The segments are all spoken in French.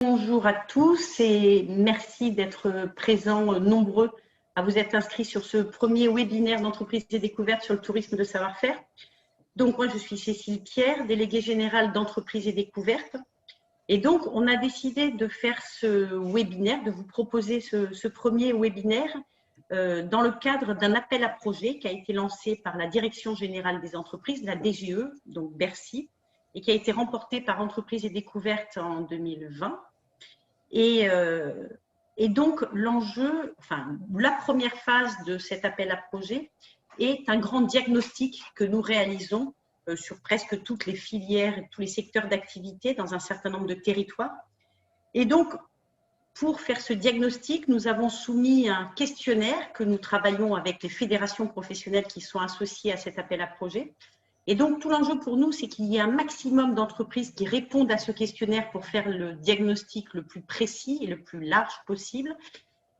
Bonjour à tous et merci d'être présents nombreux à vous être inscrits sur ce premier webinaire d'entreprise et découverte sur le tourisme de savoir-faire. Donc moi je suis Cécile Pierre, déléguée générale d'entreprise et découverte. Et donc on a décidé de faire ce webinaire, de vous proposer ce premier webinaire dans le cadre d'un appel à projet qui a été lancé par la Direction générale des entreprises, la DGE, donc Bercy, et qui a été remporté par Entreprises et Découvertes en 2020. Et donc, l'enjeu, la première phase de cet appel à projet est un grand diagnostic que nous réalisons sur presque toutes les filières et tous les secteurs d'activité dans un certain nombre de territoires. Et donc, pour faire ce diagnostic, nous avons soumis un questionnaire que nous travaillons avec les fédérations professionnelles qui sont associées à cet appel à projet. Et donc, tout l'enjeu pour nous, c'est qu'il y ait un maximum d'entreprises qui répondent à ce questionnaire pour faire le diagnostic le plus précis et le plus large possible.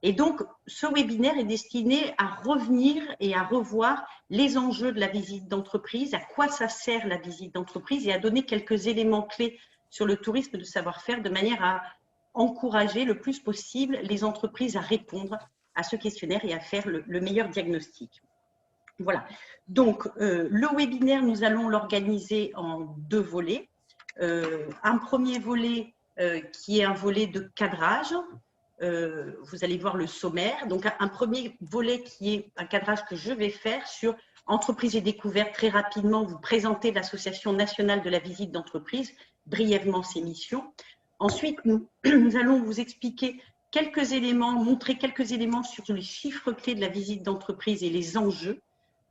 Et donc, ce webinaire est destiné à revenir et à revoir les enjeux de la visite d'entreprise, à quoi ça sert la visite d'entreprise et à donner quelques éléments clés sur le tourisme de savoir-faire de manière à encourager le plus possible les entreprises à répondre à ce questionnaire et à faire le meilleur diagnostic. Voilà, donc le webinaire, nous allons l'organiser en deux volets. Un premier volet qui est un volet de cadrage. Vous allez voir le sommaire. Donc un premier volet qui est un cadrage que je vais faire sur entreprise et découverte. Très rapidement, vous présenter l'Association nationale de la visite d'entreprise, brièvement ses missions. Ensuite, nous allons vous expliquer quelques éléments, montrer quelques éléments sur les chiffres clés de la visite d'entreprise et les enjeux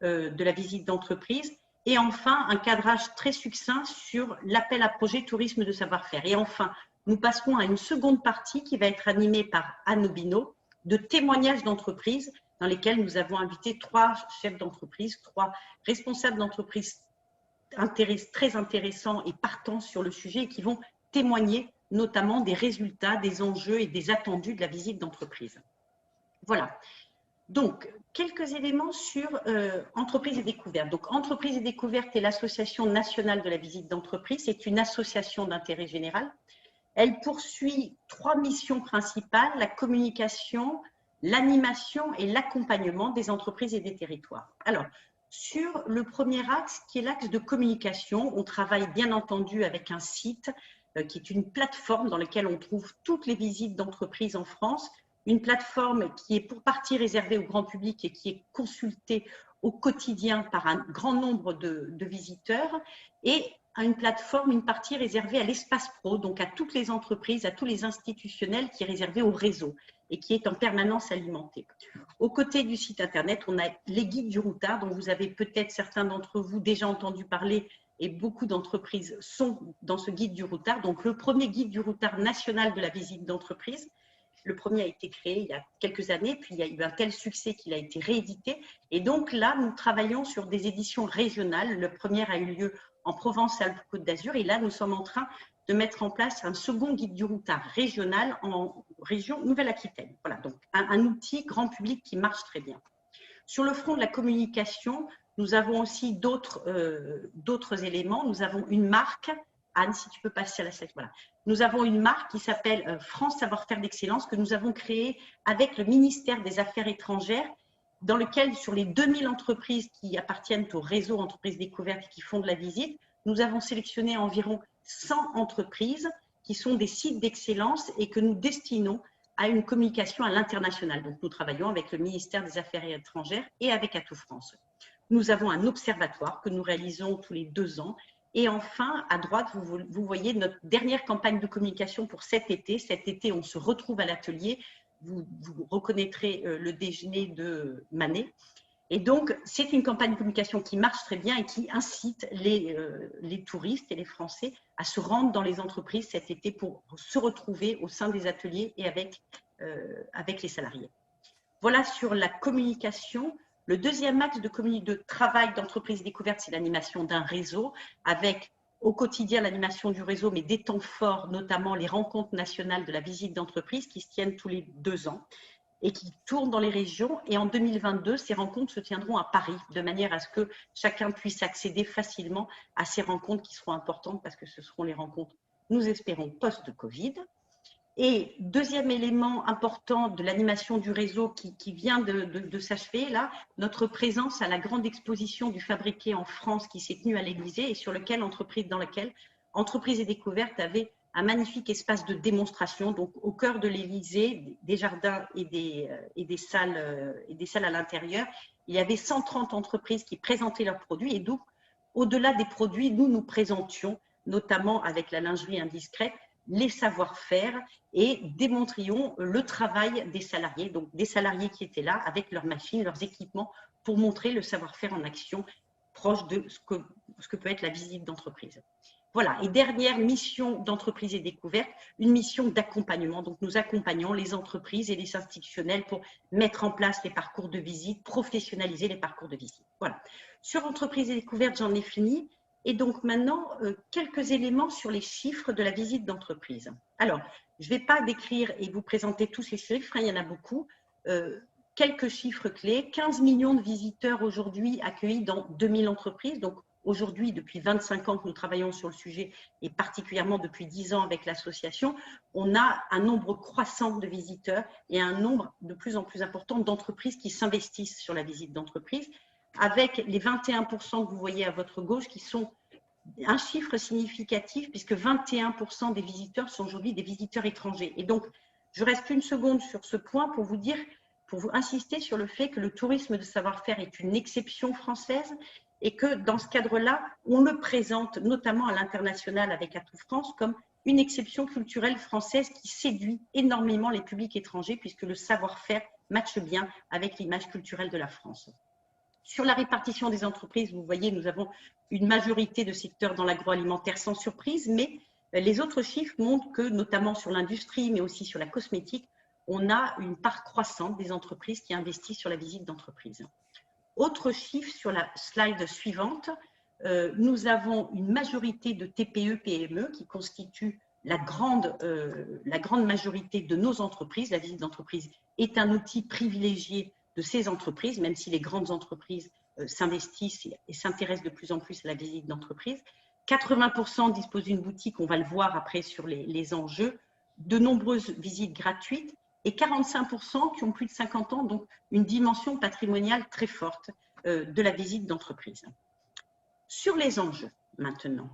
de la visite d'entreprise. Et enfin, un cadrage très succinct sur l'appel à projet tourisme de savoir-faire. Et enfin, nous passerons à une seconde partie qui va être animée par Anne Obino, de témoignages d'entreprise dans lesquels nous avons invité 3 chefs d'entreprise, 3 responsables d'entreprise très intéressants et partants sur le sujet et qui vont témoigner notamment des résultats, des enjeux et des attendus de la visite d'entreprise. Voilà. Donc, quelques éléments sur Entreprises et Découvertes. Donc, Entreprises et Découvertes est l'Association nationale de la visite d'entreprise. C'est une association d'intérêt général. Elle poursuit 3 missions principales, la communication, l'animation et l'accompagnement des entreprises et des territoires. Alors, sur le premier axe, qui est l'axe de communication, on travaille bien entendu avec un site qui est une plateforme dans laquelle on trouve toutes les visites d'entreprises en France, une plateforme qui est pour partie réservée au grand public et qui est consultée au quotidien par un grand nombre de visiteurs, et une plateforme, une partie réservée à l'espace pro, donc à toutes les entreprises, à tous les institutionnels, qui est réservée au réseau et qui est en permanence alimentée. Aux côtés du site internet, on a les guides du routard, dont vous avez peut-être certains d'entre vous déjà entendu parler, et beaucoup d'entreprises sont dans ce guide du routard. Donc le premier guide du routard national de la visite d'entreprise. Le premier a été créé il y a quelques années, puis il y a eu un tel succès qu'il a été réédité. Et donc là, nous travaillons sur des éditions régionales. Le premier a eu lieu en Provence-Alpes-Côte d'Azur. Et là, nous sommes en train de mettre en place un second guide du routard régional en région Nouvelle-Aquitaine. Voilà, donc un outil grand public qui marche très bien. Sur le front de la communication, nous avons aussi d'autres éléments. Nous avons une marque. Anne, si tu peux passer à la slide. Voilà. Nous avons une marque qui s'appelle France Savoir-Faire d'Excellence que nous avons créée avec le ministère des Affaires étrangères, dans lequel, sur les 2000 entreprises qui appartiennent au réseau Entreprises Découvertes et qui font de la visite, nous avons sélectionné environ 100 entreprises qui sont des sites d'excellence et que nous destinons à une communication à l'international. Donc, nous travaillons avec le ministère des Affaires étrangères et avec Atout France. Nous avons un observatoire que nous réalisons tous les 2 ans. Et enfin, à droite, vous voyez notre dernière campagne de communication pour cet été. Cet été, on se retrouve à l'atelier. Vous reconnaîtrez le déjeuner de Manet. Et donc, c'est une campagne de communication qui marche très bien et qui incite les touristes et les Français à se rendre dans les entreprises cet été pour se retrouver au sein des ateliers et avec les salariés. Voilà sur la communication. Le deuxième axe de travail d'entreprise découverte, c'est l'animation d'un réseau avec au quotidien l'animation du réseau, mais des temps forts, notamment les rencontres nationales de la visite d'entreprise qui se tiennent tous les 2 ans et qui tournent dans les régions. Et en 2022, ces rencontres se tiendront à Paris, de manière à ce que chacun puisse accéder facilement à ces rencontres qui seront importantes parce que ce seront les rencontres, nous espérons, post-Covid. Et deuxième élément important de l'animation du réseau qui vient de s'achever, là, notre présence à la grande exposition du fabriqué en France qui s'est tenue à l'Élysée et dans laquelle Entreprises et Découvertes avait un magnifique espace de démonstration, donc au cœur de l'Élysée, des jardins et des salles à l'intérieur. Il y avait 130 entreprises qui présentaient leurs produits et donc, au-delà des produits, nous présentions, notamment avec la lingerie indiscrète, les savoir-faire et démontrions le travail des salariés, donc des salariés qui étaient là avec leurs machines, leurs équipements pour montrer le savoir-faire en action proche de ce que peut être la visite d'entreprise. Voilà, et dernière mission d'Entreprises et Découvertes, une mission d'accompagnement. Donc, nous accompagnons les entreprises et les institutionnels pour mettre en place les parcours de visite, professionnaliser les parcours de visite. Voilà. Sur Entreprises et Découvertes, j'en ai fini. Et donc maintenant, quelques éléments sur les chiffres de la visite d'entreprise. Alors, je ne vais pas décrire et vous présenter tous ces chiffres, il y en a beaucoup. Quelques chiffres clés, 15 millions de visiteurs aujourd'hui accueillis dans 2000 entreprises. Donc aujourd'hui, depuis 25 ans que nous travaillons sur le sujet et particulièrement depuis 10 ans avec l'association, on a un nombre croissant de visiteurs et un nombre de plus en plus important d'entreprises qui s'investissent sur la visite d'entreprise, avec les 21% que vous voyez à votre gauche qui sont un chiffre significatif puisque 21% des visiteurs sont aujourd'hui des visiteurs étrangers. Et donc, je reste une seconde sur ce point pour vous insister sur le fait que le tourisme de savoir-faire est une exception française et que dans ce cadre-là, on le présente notamment à l'international avec Atout France comme une exception culturelle française qui séduit énormément les publics étrangers puisque le savoir-faire matche bien avec l'image culturelle de la France. Sur la répartition des entreprises, vous voyez, nous avons une majorité de secteurs dans l'agroalimentaire sans surprise, mais les autres chiffres montrent que, notamment sur l'industrie, mais aussi sur la cosmétique, on a une part croissante des entreprises qui investissent sur la visite d'entreprise. Autre chiffre sur la slide suivante, nous avons une majorité de TPE-PME qui constituent la grande majorité de nos entreprises. La visite d'entreprise est un outil privilégié de ces entreprises, même si les grandes entreprises s'investissent et s'intéressent de plus en plus à la visite d'entreprise. 80% disposent d'une boutique, on va le voir après sur les enjeux, de nombreuses visites gratuites et 45% qui ont plus de 50 ans, donc une dimension patrimoniale très forte de la visite d'entreprise. Sur les enjeux maintenant.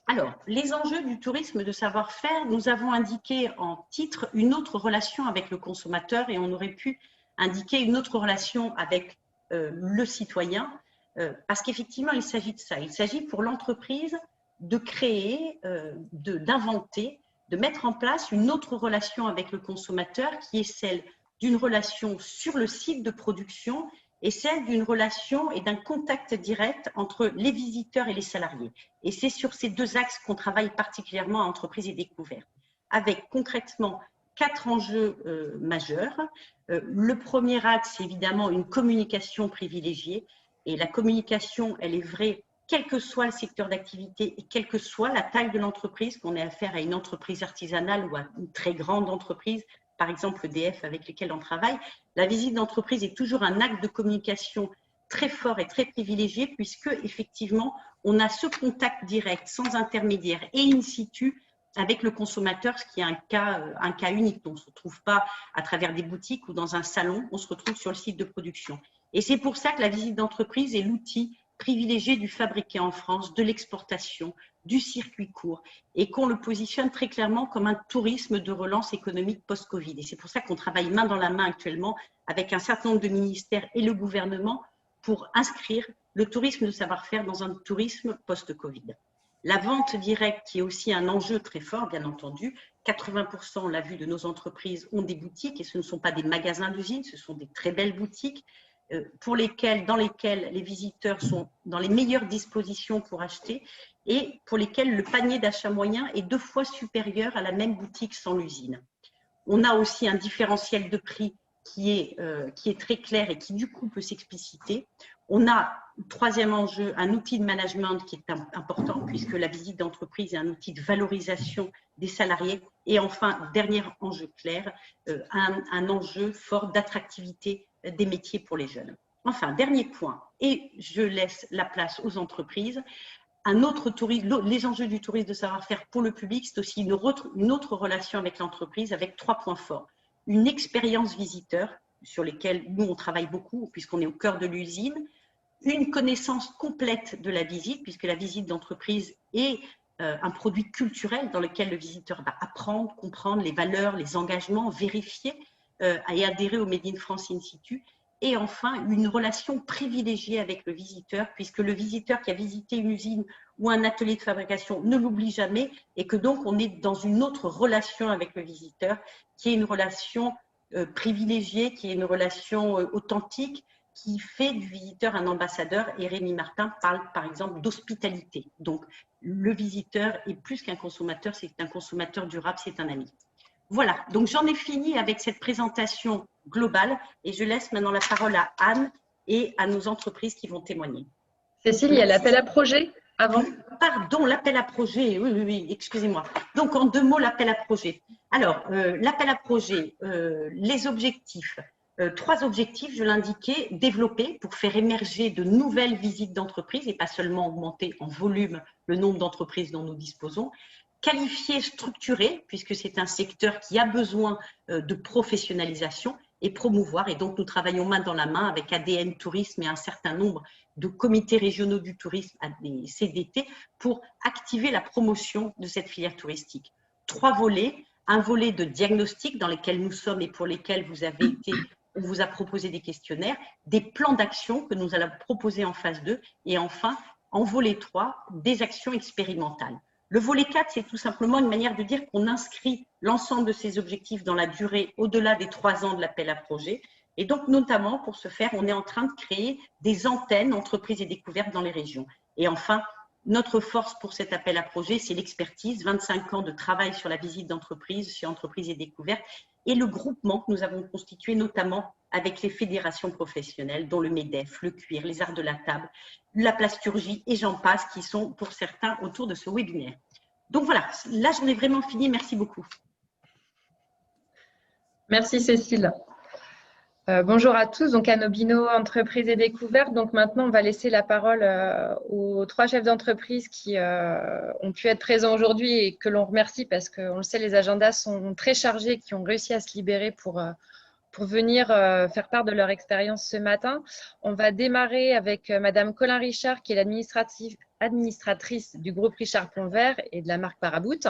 Alors, les enjeux du tourisme de savoir-faire, nous avons indiqué en titre une autre relation avec le consommateur et on aurait pu indiquer une autre relation avec le citoyen, parce qu'effectivement, il s'agit de ça. Il s'agit pour l'entreprise de créer, d'inventer, de mettre en place une autre relation avec le consommateur qui est celle d'une relation sur le site de production et celle d'une relation et d'un contact direct entre les visiteurs et les salariés. Et c'est sur ces deux axes qu'on travaille particulièrement à Entreprises et Découvertes, avec concrètement 4 enjeux majeurs. Le premier axe, c'est évidemment une communication privilégiée. Et la communication, elle est vraie, quel que soit le secteur d'activité et quelle que soit la taille de l'entreprise, qu'on ait affaire à une entreprise artisanale ou à une très grande entreprise, par exemple EDF avec lesquels on travaille. La visite d'entreprise est toujours un acte de communication très fort et très privilégié puisque, effectivement, on a ce contact direct, sans intermédiaire et in situ avec le consommateur, ce qui est un cas unique. On ne se retrouve pas à travers des boutiques ou dans un salon, on se retrouve sur le site de production. Et c'est pour ça que la visite d'entreprise est l'outil privilégié du fabriqué en France, de l'exportation, du circuit court, et qu'on le positionne très clairement comme un tourisme de relance économique post-Covid. Et c'est pour ça qu'on travaille main dans la main actuellement avec un certain nombre de ministères et le gouvernement pour inscrire le tourisme de savoir-faire dans un tourisme post-Covid. La vente directe, qui est aussi un enjeu très fort, bien entendu. 80%, on l'a vu, de nos entreprises ont des boutiques et ce ne sont pas des magasins d'usine, ce sont des très belles boutiques dans lesquelles les visiteurs sont dans les meilleures dispositions pour acheter et pour lesquelles le panier d'achat moyen est 2 fois supérieur à la même boutique sans l'usine. On a aussi un différentiel de prix qui est très clair et qui du coup peut s'expliciter. On a, troisième enjeu, un outil de management qui est important puisque la visite d'entreprise est un outil de valorisation des salariés. Et enfin, dernier enjeu clair, un enjeu fort d'attractivité des métiers pour les jeunes. Enfin, dernier point, et je laisse la place aux entreprises, les enjeux du tourisme de savoir-faire pour le public, c'est aussi une autre relation avec l'entreprise avec 3 points forts. Une expérience visiteur sur lesquels nous, on travaille beaucoup puisqu'on est au cœur de l'usine. Une connaissance complète de la visite, puisque la visite d'entreprise est un produit culturel dans lequel le visiteur va apprendre, comprendre les valeurs, les engagements, vérifier et adhérer au Made in France in situ. Et enfin, une relation privilégiée avec le visiteur, puisque le visiteur qui a visité une usine ou un atelier de fabrication ne l'oublie jamais et que donc on est dans une autre relation avec le visiteur, qui est une relation privilégiée, qui est une relation authentique, qui fait du visiteur un ambassadeur. Et Rémi Martin parle par exemple d'hospitalité. Donc le visiteur est plus qu'un consommateur, c'est un consommateur durable, c'est un ami. Voilà, donc j'en ai fini avec cette présentation globale et je laisse maintenant la parole à Anne et à nos entreprises qui vont témoigner. Cécile, il y a l'appel à projet avant. Pardon, l'appel à projet, oui, excusez-moi. Donc en 2 mots, l'appel à projet. Alors, l'appel à projet, les objectifs. 3 objectifs, je l'indiquais, développer pour faire émerger de nouvelles visites d'entreprises et pas seulement augmenter en volume le nombre d'entreprises dont nous disposons. Qualifier, structurer, puisque c'est un secteur qui a besoin de professionnalisation, et promouvoir. Et donc, nous travaillons main dans la main avec ADN Tourisme et un certain nombre de comités régionaux du tourisme, des CDT, pour activer la promotion de cette filière touristique. 3 volets. Un volet de diagnostic dans lequel nous sommes et pour lesquels vous avez été, on vous a proposé des questionnaires, des plans d'action que nous allons proposer en phase 2 et enfin, en volet 3, des actions expérimentales. Le volet 4, c'est tout simplement une manière de dire qu'on inscrit l'ensemble de ces objectifs dans la durée au-delà des 3 ans de l'appel à projet. Et donc, notamment, pour ce faire, on est en train de créer des antennes entreprises et découvertes dans les régions. Et enfin, notre force pour cet appel à projet, c'est l'expertise, 25 ans de travail sur la visite d'entreprise, chez Entreprises et Découvertes, et le groupement que nous avons constitué notamment avec les fédérations professionnelles, dont le MEDEF, le cuir, les arts de la table, la plasturgie et j'en passe, qui sont pour certains autour de ce webinaire. Donc voilà, là j'en ai vraiment fini, merci beaucoup. Merci Cécile. Bonjour à tous, donc à nos binômes entreprises et découvertes. Donc maintenant, on va laisser la parole aux 3 chefs d'entreprise qui ont pu être présents aujourd'hui et que l'on remercie parce qu'on le sait, les agendas sont très chargés, qui ont réussi à se libérer pour venir faire part de leur expérience ce matin. On va démarrer avec Madame Colin Richard, qui est l'administratrice du groupe Richard Plomvert et de la marque Paraboot,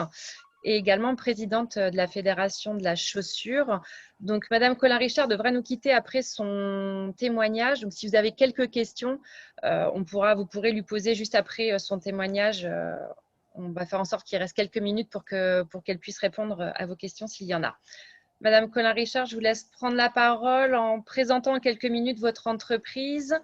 et également présidente de la Fédération de la chaussure. Donc, Madame Colin Richard devrait nous quitter après son témoignage. Donc, si vous avez quelques questions, vous pourrez lui poser juste après son témoignage. On va faire en sorte qu'il reste quelques minutes pour qu'elle puisse répondre à vos questions s'il y en a. Madame Colin Richard, je vous laisse prendre la parole en présentant en quelques minutes votre entreprise.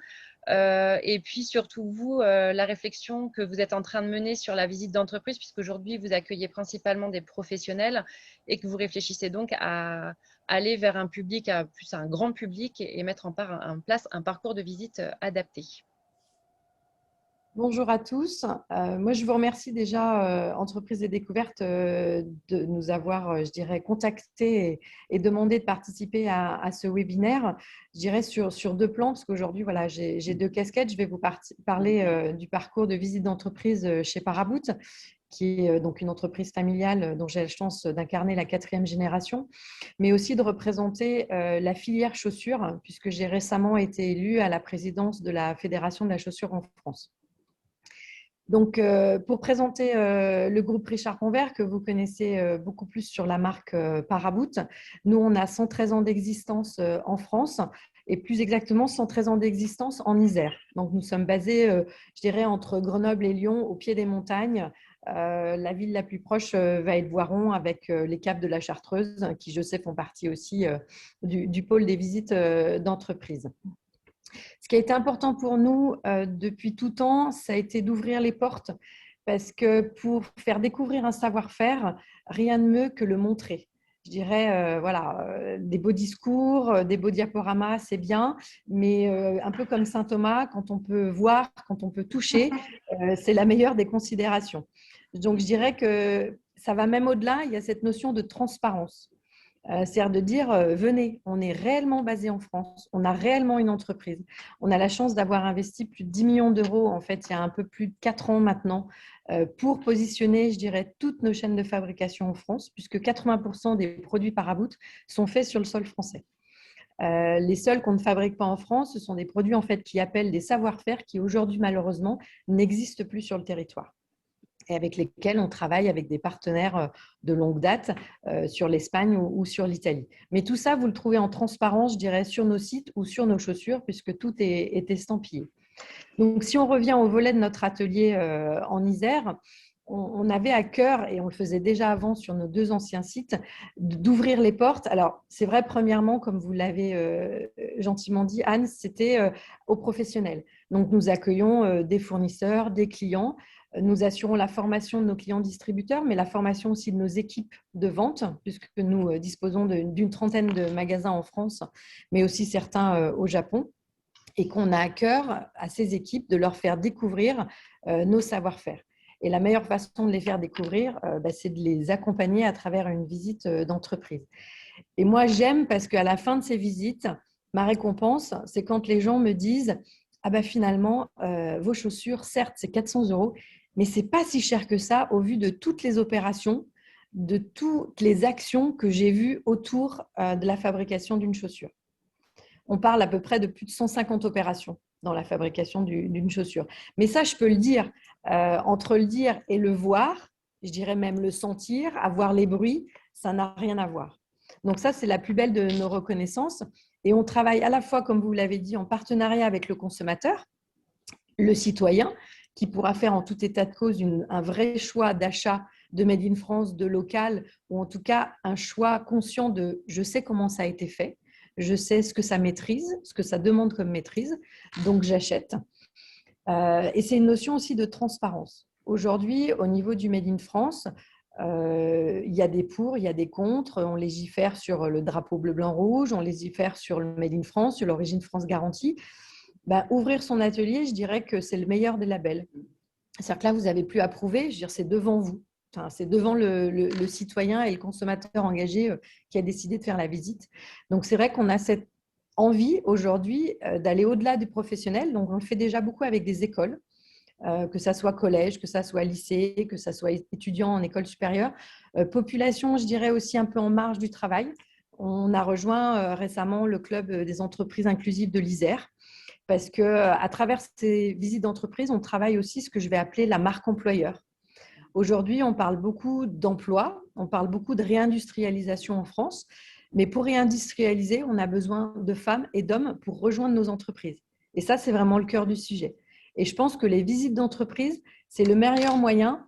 Et puis surtout vous, la réflexion que vous êtes en train de mener sur la visite d'entreprise, puisqu'aujourd'hui vous accueillez principalement des professionnels et que vous réfléchissez donc à aller vers un public, plus un grand public et mettre en place un parcours de visite adapté. Bonjour à tous. Moi, je vous remercie déjà, Entreprises et Découvertes, de nous avoir, je dirais, contactés et demandé de participer à ce webinaire. Je dirais sur 2 plans, parce qu'aujourd'hui, voilà, j'ai 2 casquettes. Je vais vous parler du parcours de visite d'entreprise chez Paraboot, qui est donc une entreprise familiale dont j'ai la chance d'incarner la 4e génération, mais aussi de représenter la filière chaussures, puisque j'ai récemment été élue à la présidence de la Fédération de la chaussure en France. Donc, pour présenter le groupe Richard Plomvert, que vous connaissez beaucoup plus sur la marque Paraboot, nous, on a 113 ans d'existence en France et plus exactement 113 ans d'existence en Isère. Donc, nous sommes basés, je dirais, entre Grenoble et Lyon, au pied des montagnes. La ville la plus proche va être Voiron, avec les Caps de la Chartreuse, qui, je sais, font partie aussi du pôle des visites d'entreprise. Ce qui a été important pour nous depuis tout temps, ça a été d'ouvrir les portes parce que pour faire découvrir un savoir-faire, rien de mieux que le montrer. Je dirais, voilà, des beaux discours, des beaux diaporamas, c'est bien, mais un peu comme Saint Thomas, quand on peut voir, quand on peut toucher, c'est la meilleure des considérations. Donc, je dirais que ça va même au-delà, il y a cette notion de transparence. C'est-à-dire de dire, venez, on est réellement basé en France, on a réellement une entreprise. On a la chance d'avoir investi plus de 10 millions d'euros, en fait, il y a un peu plus de 4 ans maintenant, pour positionner, je dirais, toutes nos chaînes de fabrication en France, puisque 80% des produits Paraboot sont faits sur le sol français. Les seuls qu'on ne fabrique pas en France, ce sont des produits en fait, qui appellent des savoir-faire qui aujourd'hui, malheureusement, n'existent plus sur le territoire, et avec lesquels on travaille avec des partenaires de longue date sur l'Espagne ou sur l'Italie. Mais tout ça, vous le trouvez en transparence, je dirais, sur nos sites ou sur nos chaussures, puisque tout est estampillé. Donc, si on revient au volet de notre atelier en Isère, on avait à cœur, et on le faisait déjà avant sur nos 2 anciens sites, d'ouvrir les portes. Alors, c'est vrai, premièrement, comme vous l'avez gentiment dit, Anne, c'était aux professionnels. Donc, nous accueillons des fournisseurs, des clients. Nous assurons la formation de nos clients distributeurs, mais la formation aussi de nos équipes de vente, puisque nous disposons d'une trentaine de magasins en France, mais aussi certains au Japon, et qu'on a à cœur à ces équipes de leur faire découvrir nos savoir-faire. Et la meilleure façon de les faire découvrir, c'est de les accompagner à travers une visite d'entreprise. Et moi, j'aime parce qu'à la fin de ces visites, ma récompense, c'est quand les gens me disent « Ah ben finalement, vos chaussures, certes, c'est 400 €, mais ce n'est pas si cher que ça au vu de toutes les opérations, de toutes les actions que j'ai vues autour de la fabrication d'une chaussure. » On parle à peu près de plus de 150 opérations dans la fabrication d'une chaussure. Mais ça, je peux le dire, entre le dire et le voir, je dirais même le sentir, avoir les bruits, ça n'a rien à voir. Donc ça, c'est la plus belle de nos reconnaissances. Et on travaille à la fois, comme vous l'avez dit, en partenariat avec le consommateur, le citoyen, qui pourra faire en tout état de cause un vrai choix d'achat de Made in France, de local, ou en tout cas un choix conscient de « je sais comment ça a été fait ». Je sais ce que ça maîtrise, ce que ça demande comme maîtrise, donc j'achète. Et c'est une notion aussi de transparence. Aujourd'hui, au niveau du Made in France, il y a des pour, il y a des contre. On légifère sur le drapeau bleu, blanc, rouge, on légifère sur le Made in France, sur l'origine France garantie. Ouvrir son atelier, je dirais que c'est le meilleur des labels. C'est-à-dire que là, vous n'avez plus à prouver, je veux dire, c'est devant vous. Enfin, c'est devant le citoyen et le consommateur engagé qui a décidé de faire la visite. Donc, c'est vrai qu'on a cette envie aujourd'hui d'aller au-delà des professionnels. Donc, on le fait déjà beaucoup avec des écoles, que ça soit collège, que ça soit lycée, que ça soit étudiant en école supérieure. Population, je dirais aussi un peu en marge du travail. On a rejoint récemment le club des entreprises inclusives de l'Isère, parce qu'à travers ces visites d'entreprise, on travaille aussi ce que je vais appeler la marque employeur. Aujourd'hui, on parle beaucoup d'emploi, on parle beaucoup de réindustrialisation en France, mais pour réindustrialiser, on a besoin de femmes et d'hommes pour rejoindre nos entreprises. Et ça, c'est vraiment le cœur du sujet. Et je pense que les visites d'entreprise, c'est le meilleur moyen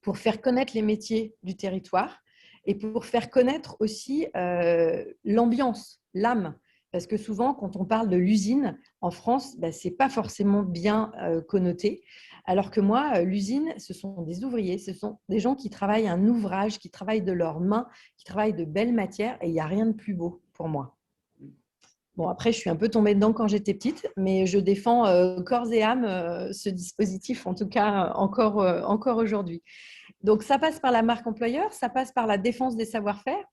pour faire connaître les métiers du territoire et pour faire connaître aussi l'ambiance, l'âme. Parce que souvent, quand on parle de l'usine en France, ce n'est pas forcément bien connoté. Alors que moi, l'usine, ce sont des ouvriers, ce sont des gens qui travaillent un ouvrage, qui travaillent de leurs mains, qui travaillent de belles matières, et il n'y a rien de plus beau pour moi. Bon, après, je suis un peu tombée dedans quand j'étais petite, mais je défends corps et âme ce dispositif, en tout cas encore aujourd'hui. Donc, ça passe par la marque employeur, ça passe par la défense des savoir-faire.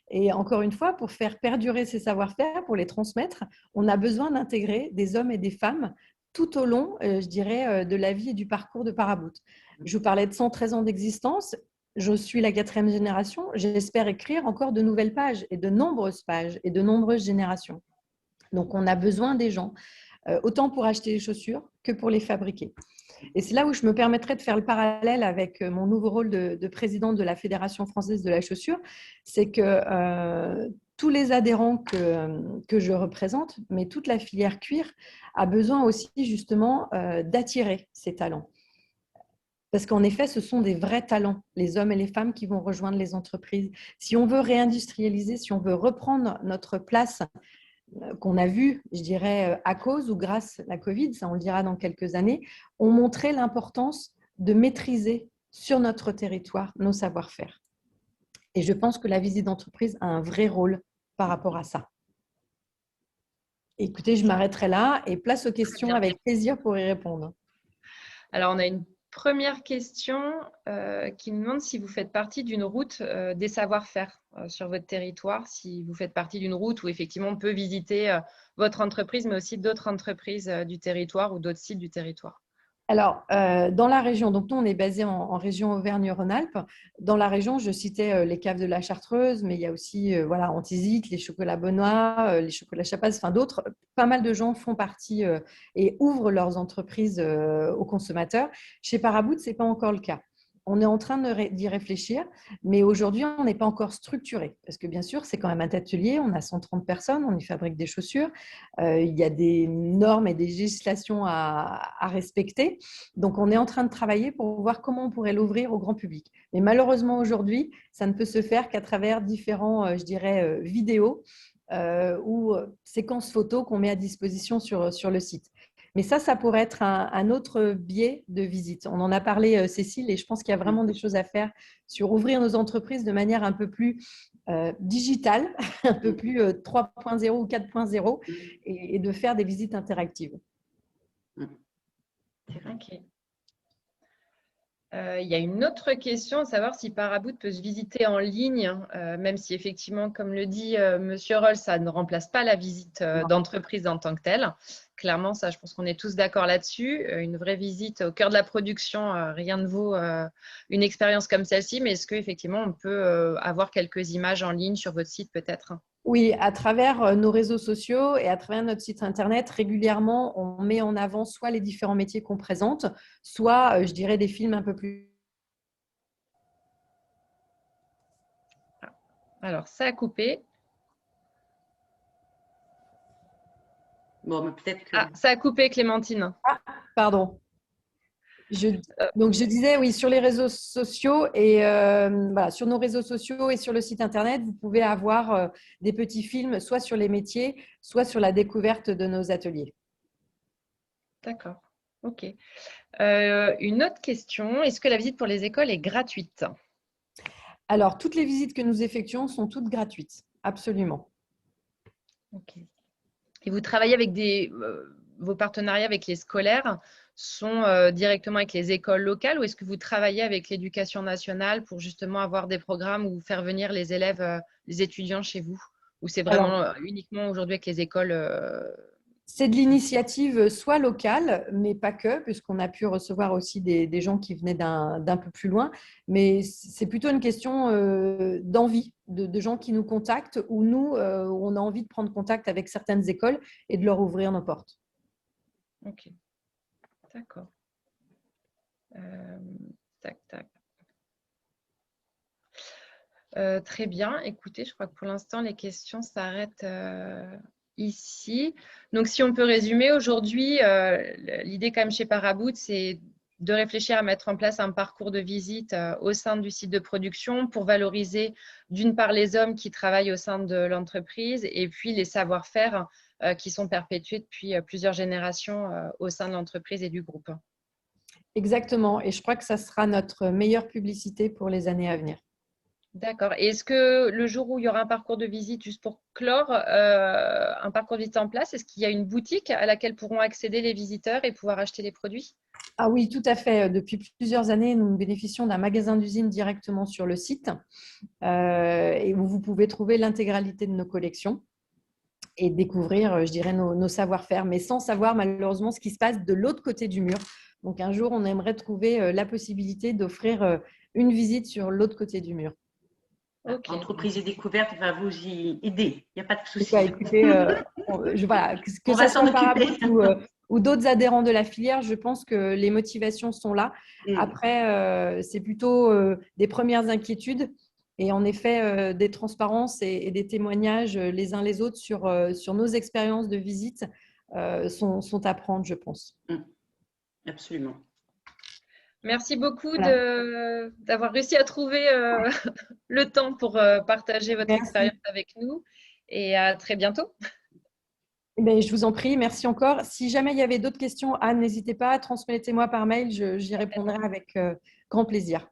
Et encore une fois, pour faire perdurer ces savoir-faire, pour les transmettre, on a besoin d'intégrer des hommes et des femmes tout au long, je dirais, de la vie et du parcours de Paraboot. Je vous parlais de 113 ans d'existence. Je suis la 4e génération. J'espère écrire encore de nouvelles pages et de nombreuses générations. Donc, on a besoin des gens, autant pour acheter les chaussures que pour les fabriquer. Et c'est là où je me permettrai de faire le parallèle avec mon nouveau rôle de présidente de la Fédération française de la chaussure. C'est que tous les adhérents que je représente, mais toute la filière cuir, a besoin aussi justement d'attirer ces talents. Parce qu'en effet, ce sont des vrais talents, les hommes et les femmes qui vont rejoindre les entreprises. Si on veut réindustrialiser, si on veut reprendre notre place qu'on a vu, je dirais, à cause ou grâce à la Covid, ça on le dira dans quelques années, ont montré l'importance de maîtriser sur notre territoire nos savoir-faire. Et je pense que la visite d'entreprise a un vrai rôle par rapport à ça. Écoutez, je m'arrêterai là et place aux questions avec plaisir pour y répondre. Alors, on a une première question qui nous demande si vous faites partie d'une route des savoir-faire sur votre territoire, si vous faites partie d'une route où effectivement on peut visiter votre entreprise, mais aussi d'autres entreprises du territoire ou d'autres sites du territoire. Alors, dans la région, donc nous, on est basé en région Auvergne-Rhône-Alpes. Dans la région, je citais les caves de la Chartreuse, mais il y a aussi voilà, Antizique, les chocolats Benoît, les chocolats Chapaz, enfin d'autres. Pas mal de gens font partie et ouvrent leurs entreprises aux consommateurs. Chez Paraboot, ce n'est pas encore le cas. On est en train d'y réfléchir, mais aujourd'hui, on n'est pas encore structuré. Parce que bien sûr, c'est quand même un atelier, on a 130 personnes, on y fabrique des chaussures, il y a des normes et des législations à respecter. Donc, on est en train de travailler pour voir comment on pourrait l'ouvrir au grand public. Mais malheureusement, aujourd'hui, ça ne peut se faire qu'à travers différents, je dirais, vidéos ou séquences photos qu'on met à disposition sur le site. Mais ça pourrait être un autre biais de visite. On en a parlé, Cécile, et je pense qu'il y a vraiment des choses à faire sur ouvrir nos entreprises de manière un peu plus digitale, un peu plus 3.0 ou 4.0, et de faire des visites interactives. Ok. Il y a une autre question, savoir si Paraboot peut se visiter en ligne, même si effectivement, comme le dit Monsieur Roll, ça ne remplace pas la visite d'entreprise en tant que telle. Clairement, ça, je pense qu'on est tous d'accord là-dessus. Une vraie visite au cœur de la production, rien ne vaut une expérience comme celle-ci. Mais est-ce qu'effectivement, on peut avoir quelques images en ligne sur votre site peut-être ? Oui, à travers nos réseaux sociaux et à travers notre site internet, régulièrement, on met en avant soit les différents métiers qu'on présente, soit, je dirais, des films un peu plus… Alors, ça a coupé. Bon, mais peut-être que… Ah, ça a coupé, Clémentine. Ah, pardon. Donc, je disais, oui, sur les réseaux sociaux et voilà, sur nos réseaux sociaux et sur le site internet, vous pouvez avoir des petits films, soit sur les métiers, soit sur la découverte de nos ateliers. D'accord. OK. Une autre question. Est-ce que la visite pour les écoles est gratuite ? Alors, toutes les visites que nous effectuons sont toutes gratuites, absolument. OK. Et vous travaillez avec vos partenariats avec les scolaires sont directement avec les écoles locales ou est-ce que vous travaillez avec l'éducation nationale pour justement avoir des programmes ou faire venir les élèves, les étudiants chez vous? Ou c'est vraiment uniquement aujourd'hui avec les écoles C'est de l'initiative soit locale, mais pas que, puisqu'on a pu recevoir aussi des gens qui venaient d'un peu plus loin. Mais c'est plutôt une question d'envie, de gens qui nous contactent ou nous, on a envie de prendre contact avec certaines écoles et de leur ouvrir nos portes. Ok, d'accord. Tac, tac. Très bien. Écoutez, je crois que pour l'instant, les questions s'arrêtent ici. Donc, si on peut résumer, aujourd'hui, l'idée quand même chez Paraboot, c'est de réfléchir à mettre en place un parcours de visite au sein du site de production pour valoriser d'une part les hommes qui travaillent au sein de l'entreprise et puis les savoir-faire qui sont perpétués depuis plusieurs générations au sein de l'entreprise et du groupe. Exactement. Et je crois que ça sera notre meilleure publicité pour les années à venir. D'accord. Et est-ce que le jour où il y aura un parcours de visite, juste pour clore, un parcours de visite en place, est-ce qu'il y a une boutique à laquelle pourront accéder les visiteurs et pouvoir acheter les produits? Ah oui, tout à fait. Depuis plusieurs années, nous bénéficions d'un magasin d'usine directement sur le site et où vous pouvez trouver l'intégralité de nos collections et découvrir, je dirais, nos savoir-faire, mais sans savoir malheureusement ce qui se passe de l'autre côté du mur. Donc, un jour, on aimerait trouver la possibilité d'offrir une visite sur l'autre côté du mur. Okay. Entreprise et découverte va vous y aider. Il n'y a pas de souci. Ouais, écoutez, voilà, que ce soit Paraboot ou d'autres adhérents de la filière, je pense que les motivations sont là. Après, c'est plutôt des premières inquiétudes et en effet des transparences et des témoignages les uns les autres sur nos expériences de visite sont à prendre, je pense. Absolument. Merci beaucoup d'avoir réussi à trouver le temps pour partager votre expérience avec nous et à très bientôt. Je vous en prie, merci encore. Si jamais il y avait d'autres questions, Anne, n'hésitez pas, transmettez-moi par mail, j'y répondrai avec grand plaisir.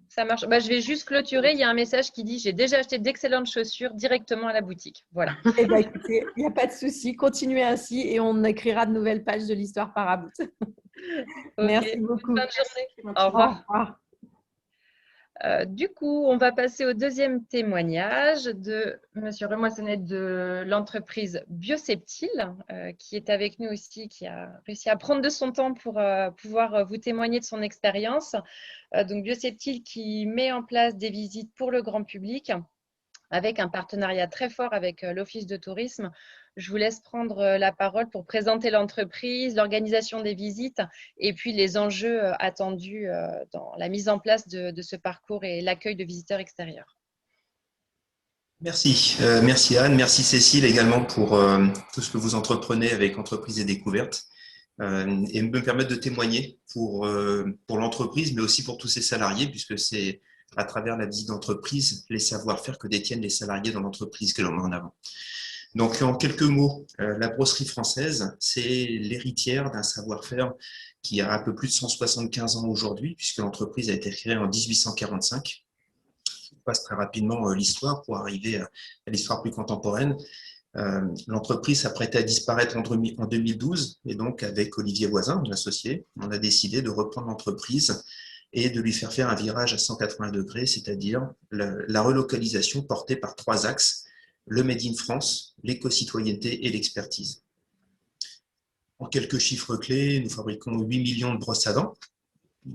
Ça marche. Je vais juste clôturer. Il y a un message qui dit « J'ai déjà acheté d'excellentes chaussures directement à la boutique ». Voilà. Écoutez, il n'y a pas de souci. Continuez ainsi et on écrira de nouvelles pages de l'histoire Paraboot. Merci Ok, bonne beaucoup. fin de journée. Merci. Au Au revoir. revoir. Du coup, on va passer au deuxième témoignage de Monsieur Remoissonnet de l'entreprise Bioseptile, qui est avec nous aussi, qui a réussi à prendre de son temps pour pouvoir vous témoigner de son expérience. Donc, Bioseptile qui met en place des visites pour le grand public avec un partenariat très fort avec l'Office de tourisme. Je vous laisse prendre la parole pour présenter l'entreprise, l'organisation des visites et puis les enjeux attendus dans la mise en place de ce parcours et l'accueil de visiteurs extérieurs. Merci. Merci Anne, merci Cécile également pour tout ce que vous entreprenez avec Entreprises et Découvertes et me permettre de témoigner pour l'entreprise, mais aussi pour tous ses salariés, puisque c'est à travers la visite d'entreprise, les savoir-faire que détiennent les salariés dans l'entreprise que l'on met en avant. Donc, en quelques mots, la brosserie française, c'est l'héritière d'un savoir-faire qui a un peu plus de 175 ans aujourd'hui, puisque l'entreprise a été créée en 1845. Je passe très rapidement l'histoire pour arriver à l'histoire plus contemporaine. L'entreprise s'apprêtait à disparaître en 2012, et donc avec Olivier Voisin, mon associé, on a décidé de reprendre l'entreprise et de lui faire un virage à 180 degrés, c'est-à-dire la relocalisation portée par 3 axes, le Made in France, l'éco-citoyenneté et l'expertise. En quelques chiffres clés, nous fabriquons 8 millions de brosses à dents.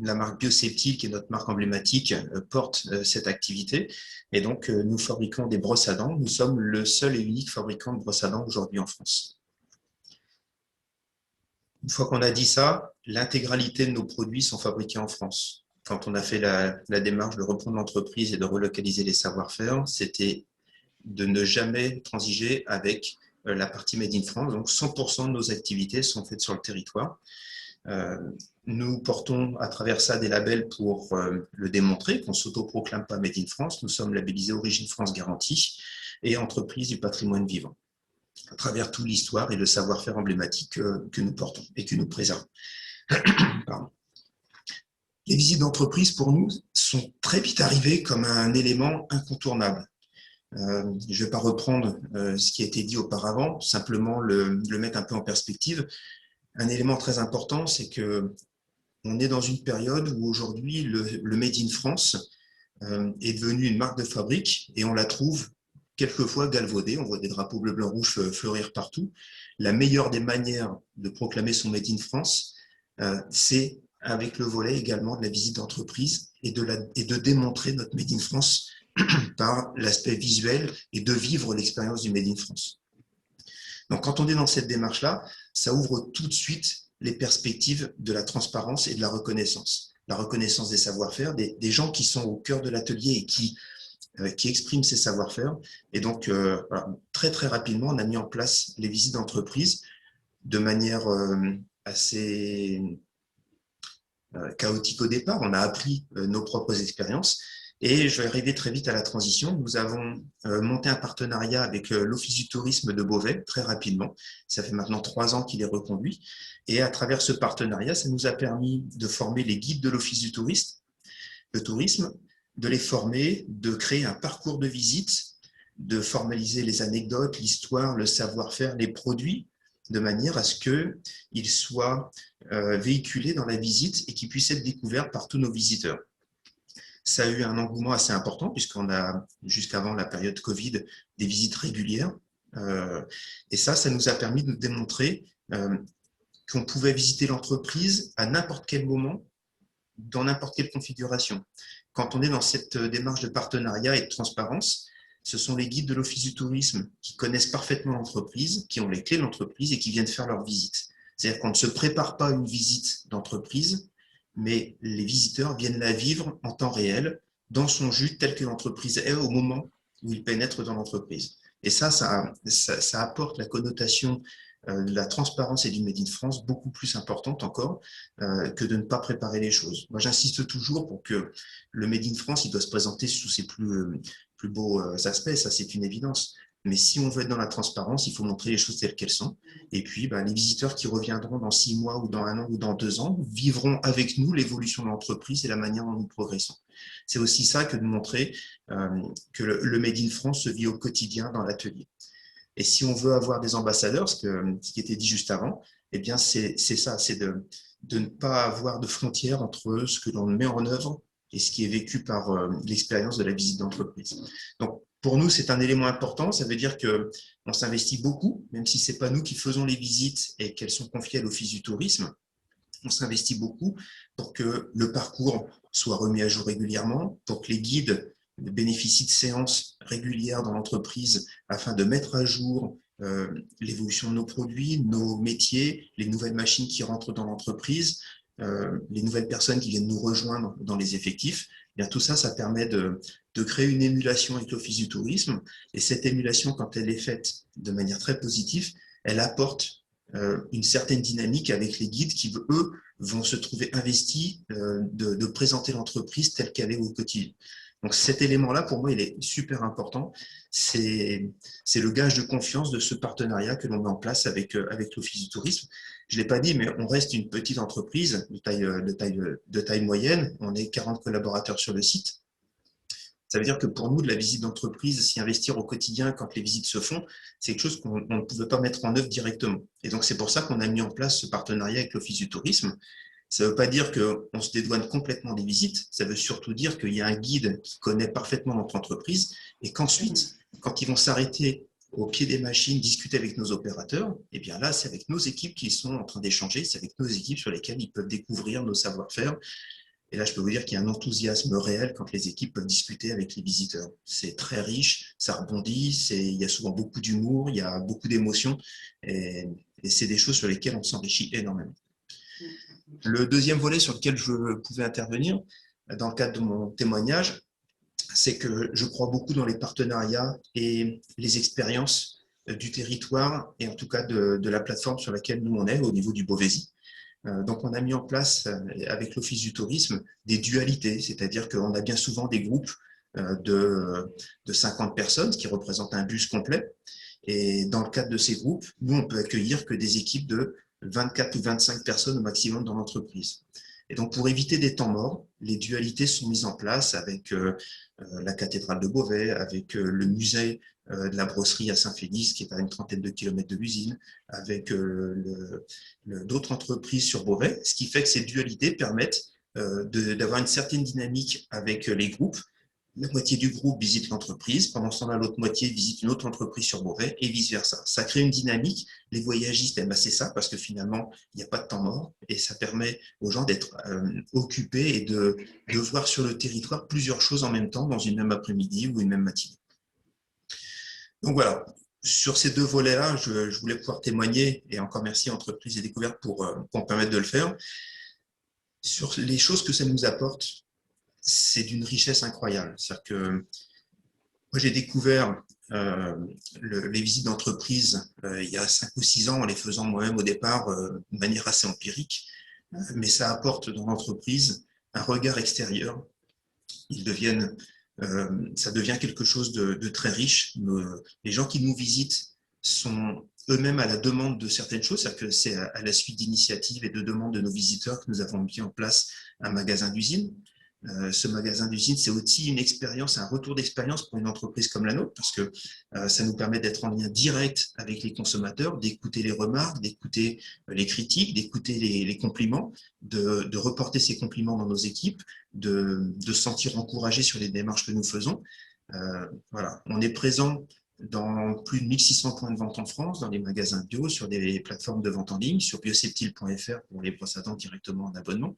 La marque Bioseptile, qui est notre marque emblématique, porte cette activité. Et donc, nous fabriquons des brosses à dents. Nous sommes le seul et unique fabricant de brosses à dents aujourd'hui en France. Une fois qu'on a dit ça, l'intégralité de nos produits sont fabriqués en France. Quand on a fait la démarche de reprendre l'entreprise et de relocaliser les savoir-faire, c'était de ne jamais transiger avec la partie Made in France. Donc, 100% de nos activités sont faites sur le territoire. Nous portons à travers ça des labels pour le démontrer, qu'on ne s'autoproclame pas Made in France. Nous sommes labellisés Origine France Garantie et entreprise du patrimoine vivant, à travers toute l'histoire et le savoir-faire emblématique que nous portons et que nous préservons. Pardon. Les visites d'entreprise, pour nous, sont très vite arrivées comme un élément incontournable. Je ne vais pas reprendre ce qui a été dit auparavant, simplement le mettre un peu en perspective. Un élément très important, c'est qu'on est dans une période où aujourd'hui, le Made in France est devenu une marque de fabrique et on la trouve quelquefois galvaudée. On voit des drapeaux bleu, blanc, rouge fleurir partout. La meilleure des manières de proclamer son Made in France, c'est avec le volet également de la visite d'entreprise et de démontrer notre Made in France par l'aspect visuel et de vivre l'expérience du Made in France. Donc, quand on est dans cette démarche-là, ça ouvre tout de suite les perspectives de la transparence et de la reconnaissance. La reconnaissance des savoir-faire, des gens qui sont au cœur de l'atelier et qui expriment ces savoir-faire. Et donc, très, très rapidement, on a mis en place les visites d'entreprise de manière assez chaotique au départ. On a appris nos propres expériences. Et je vais arriver très vite à la transition. Nous avons monté un partenariat avec l'Office du tourisme de Beauvais très rapidement. Ça fait maintenant 3 ans qu'il est reconduit. Et à travers ce partenariat, ça nous a permis de former les guides de l'Office du tourisme, de les former, de créer un parcours de visite, de formaliser les anecdotes, l'histoire, le savoir-faire, les produits, de manière à ce qu'ils soient véhiculés dans la visite et qu'ils puissent être découverts par tous nos visiteurs. Ça a eu un engouement assez important puisqu'on a, jusqu'avant la période Covid, des visites régulières. Et ça nous a permis de démontrer qu'on pouvait visiter l'entreprise à n'importe quel moment, dans n'importe quelle configuration. Quand on est dans cette démarche de partenariat et de transparence, ce sont les guides de l'Office du tourisme qui connaissent parfaitement l'entreprise, qui ont les clés de l'entreprise et qui viennent faire leur visite. C'est-à-dire qu'on ne se prépare pas une visite d'entreprise, mais les visiteurs viennent la vivre en temps réel, dans son jus, tel que l'entreprise est au moment où ils pénètrent dans l'entreprise. Et ça apporte la connotation de la transparence et du Made in France beaucoup plus importante encore que de ne pas préparer les choses. Moi, j'insiste toujours pour que le Made in France, il doit se présenter sous ses plus beaux aspects, ça c'est une évidence. Mais si on veut être dans la transparence, il faut montrer les choses telles qu'elles sont. Et puis, les visiteurs qui reviendront dans 6 mois ou dans 1 an ou dans 2 ans vivront avec nous l'évolution de l'entreprise et la manière dont nous progressons. C'est aussi ça que de montrer que le Made in France se vit au quotidien dans l'atelier. Et si on veut avoir des ambassadeurs, ce qui était dit juste avant, eh bien c'est ça, c'est de ne pas avoir de frontières entre ce que l'on met en œuvre et ce qui est vécu par l'expérience de la visite d'entreprise. Donc, pour nous, c'est un élément important. Ça veut dire qu'on s'investit beaucoup, même si ce n'est pas nous qui faisons les visites et qu'elles sont confiées à l'Office du tourisme. On s'investit beaucoup pour que le parcours soit remis à jour régulièrement, pour que les guides bénéficient de séances régulières dans l'entreprise afin de mettre à jour l'évolution de nos produits, nos métiers, les nouvelles machines qui rentrent dans l'entreprise, les nouvelles personnes qui viennent nous rejoindre dans les effectifs. Bien, tout ça, ça permet de créer une émulation avec l'Office du tourisme. Et cette émulation, quand elle est faite de manière très positive, elle apporte une certaine dynamique avec les guides qui, eux, vont se trouver investis de présenter l'entreprise telle qu'elle est au quotidien. Donc cet élément-là, pour moi, il est super important. C'est le gage de confiance de ce partenariat que l'on met en place avec l'Office du tourisme. Je ne l'ai pas dit, mais on reste une petite entreprise de taille moyenne. On est 40 collaborateurs sur le site. Ça veut dire que pour nous, de la visite d'entreprise, s'y investir au quotidien quand les visites se font, c'est quelque chose qu'on ne pouvait pas mettre en œuvre directement. Et donc, c'est pour ça qu'on a mis en place ce partenariat avec l'Office du tourisme. Ça ne veut pas dire qu'on se dédouane complètement des visites, ça veut surtout dire qu'il y a un guide qui connaît parfaitement notre entreprise et qu'ensuite, quand ils vont s'arrêter au pied des machines, discuter avec nos opérateurs, et bien là, c'est avec nos équipes qu'ils sont en train d'échanger, c'est avec nos équipes sur lesquelles ils peuvent découvrir nos savoir-faire. Et là, je peux vous dire qu'il y a un enthousiasme réel quand les équipes peuvent discuter avec les visiteurs. C'est très riche, ça rebondit, il y a souvent beaucoup d'humour, il y a beaucoup d'émotions, et c'est des choses sur lesquelles on s'enrichit énormément. Le deuxième volet sur lequel je pouvais intervenir, dans le cadre de mon témoignage, c'est que je crois beaucoup dans les partenariats et les expériences du territoire, et en tout cas de la plateforme sur laquelle nous on est, au niveau du Beauvaisis. Donc, on a mis en place, avec l'Office du tourisme, des dualités, c'est-à-dire qu'on a bien souvent des groupes de 50 personnes, ce qui représente un bus complet. Et dans le cadre de ces groupes, nous, on peut accueillir que des équipes de 24 ou 25 personnes au maximum dans l'entreprise. Et donc, pour éviter des temps morts, les dualités sont mises en place avec la cathédrale de Beauvais, avec le musée de la brosserie à Saint-Félix, qui est à une trentaine de kilomètres de l'usine, avec d'autres entreprises sur Beauvais, ce qui fait que ces dualités permettent d'avoir une certaine dynamique avec les groupes. La moitié du groupe visite l'entreprise, pendant ce temps-là, l'autre moitié visite une autre entreprise sur Beauvais et vice-versa. Ça crée une dynamique. Les voyagistes aiment assez ça parce que finalement, il n'y a pas de temps mort et ça permet aux gens d'être occupés et de voir sur le territoire plusieurs choses en même temps dans une même après-midi ou une même matinée. Donc voilà, sur ces deux volets-là, je voulais pouvoir témoigner et encore merci à Entreprises et Découvertes pour me permettre de le faire. Sur les choses que ça nous apporte, c'est d'une richesse incroyable. C'est-à-dire que moi, j'ai découvert les visites d'entreprise il y a 5 ou 6 ans en les faisant moi-même au départ de manière assez empirique, mais ça apporte dans l'entreprise un regard extérieur. Ça devient quelque chose de très riche. Les gens qui nous visitent sont eux-mêmes à la demande de certaines choses, c'est-à-dire que c'est à la suite d'initiatives et de demandes de nos visiteurs que nous avons mis en place un magasin d'usine. Ce magasin d'usine, c'est aussi une expérience, un retour d'expérience pour une entreprise comme la nôtre, parce que ça nous permet d'être en lien direct avec les consommateurs, d'écouter les remarques, d'écouter les critiques, d'écouter les compliments, de reporter ces compliments dans nos équipes, de se sentir encouragé sur les démarches que nous faisons. Voilà. On est présent dans plus de 1600 points de vente en France, dans les magasins bio, sur des plateformes de vente en ligne, sur bioseptile.fr pour les brosses à dents directement en abonnement.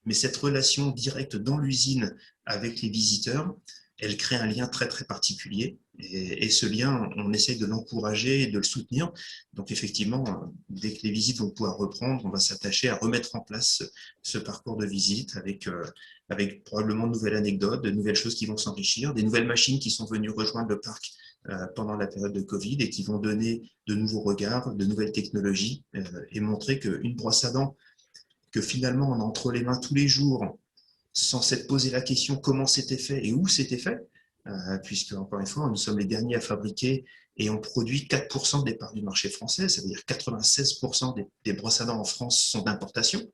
Mais cette relation directe dans l'usine avec les visiteurs, elle crée un lien très, très particulier. Et ce lien, on essaye de l'encourager et de le soutenir. Donc, effectivement, dès que les visites vont pouvoir reprendre, on va s'attacher à remettre en place ce parcours de visite avec probablement de nouvelles anecdotes, de nouvelles choses qui vont s'enrichir, des nouvelles machines qui sont venues rejoindre le parc pendant la période de Covid et qui vont donner de nouveaux regards, de nouvelles technologies et montrer qu'une brosse à dents, que finalement on a entre les mains tous les jours sans s'être posé la question comment c'était fait et où c'était fait, puisque encore une fois, nous sommes les derniers à fabriquer et on produit 4% des parts du marché français, ça veut dire 96% des brosses à dents en France sont d'importation.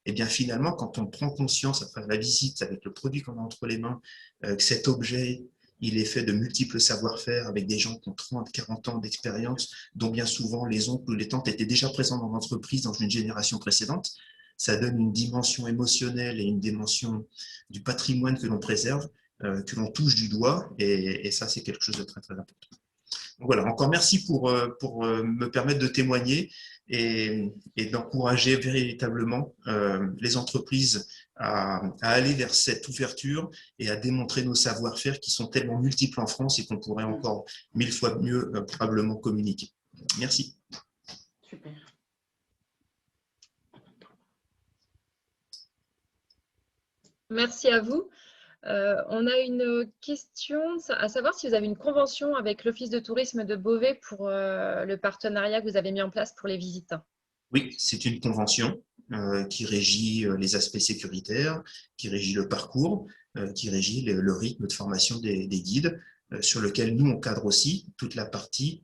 Et bien finalement, quand on prend conscience après la visite avec le produit qu'on a entre les mains, que cet objet, il est fait de multiples savoir-faire avec des gens qui ont 30, 40 ans d'expérience, dont bien souvent les oncles ou les tantes étaient déjà présents dans l'entreprise dans une génération précédente, ça donne une dimension émotionnelle et une dimension du patrimoine que l'on préserve, que l'on touche du doigt, et ça, c'est quelque chose de très, très important. Donc voilà, encore merci pour me permettre de témoigner et d'encourager véritablement les entreprises à aller vers cette ouverture et à démontrer nos savoir-faire qui sont tellement multiples en France et qu'on pourrait encore 1000 fois mieux probablement communiquer. Merci. Super. Merci à vous. On a une question à savoir si vous avez une convention avec l'Office de tourisme de Beauvais pour le partenariat que vous avez mis en place pour les visites. Oui, c'est une convention qui régit les aspects sécuritaires, qui régit le parcours, qui régit le rythme de formation des guides, sur lequel nous, on cadre aussi toute la partie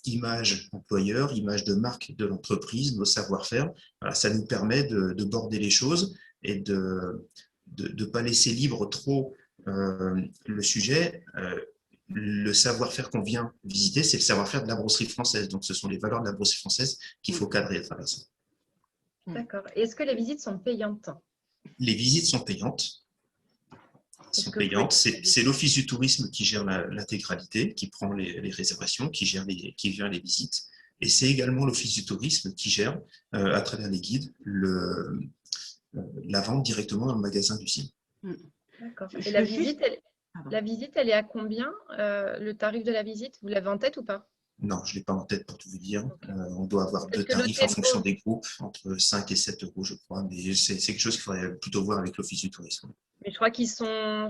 image employeur, image de marque de l'entreprise, nos savoir-faire. Voilà, ça nous permet de border les choses et de ne pas laisser libre trop le sujet. Le savoir-faire qu'on vient visiter, c'est le savoir-faire de la brosserie française. Donc, ce sont les valeurs de la brosserie française qu'il faut cadrer à travers ça. D'accord. Est-ce que les visites sont payantes? Les visites sont payantes. C'est l'Office du tourisme qui gère l'intégralité, qui prend les réservations, qui gère les visites. Et c'est également l'Office du tourisme qui gère, à travers les guides, la vente directement dans le magasin du CIM. D'accord. Et la visite, elle est à combien, le tarif de la visite? Vous l'avez en tête ou pas? Non, je ne l'ai pas en tête pour tout vous dire. Okay. On doit avoir deux tarifs en fonction des groupes, entre 5 et 7 euros, je crois. Mais c'est quelque chose qu'il faudrait plutôt voir avec l'Office du tourisme. Mais je crois qu'ils sont…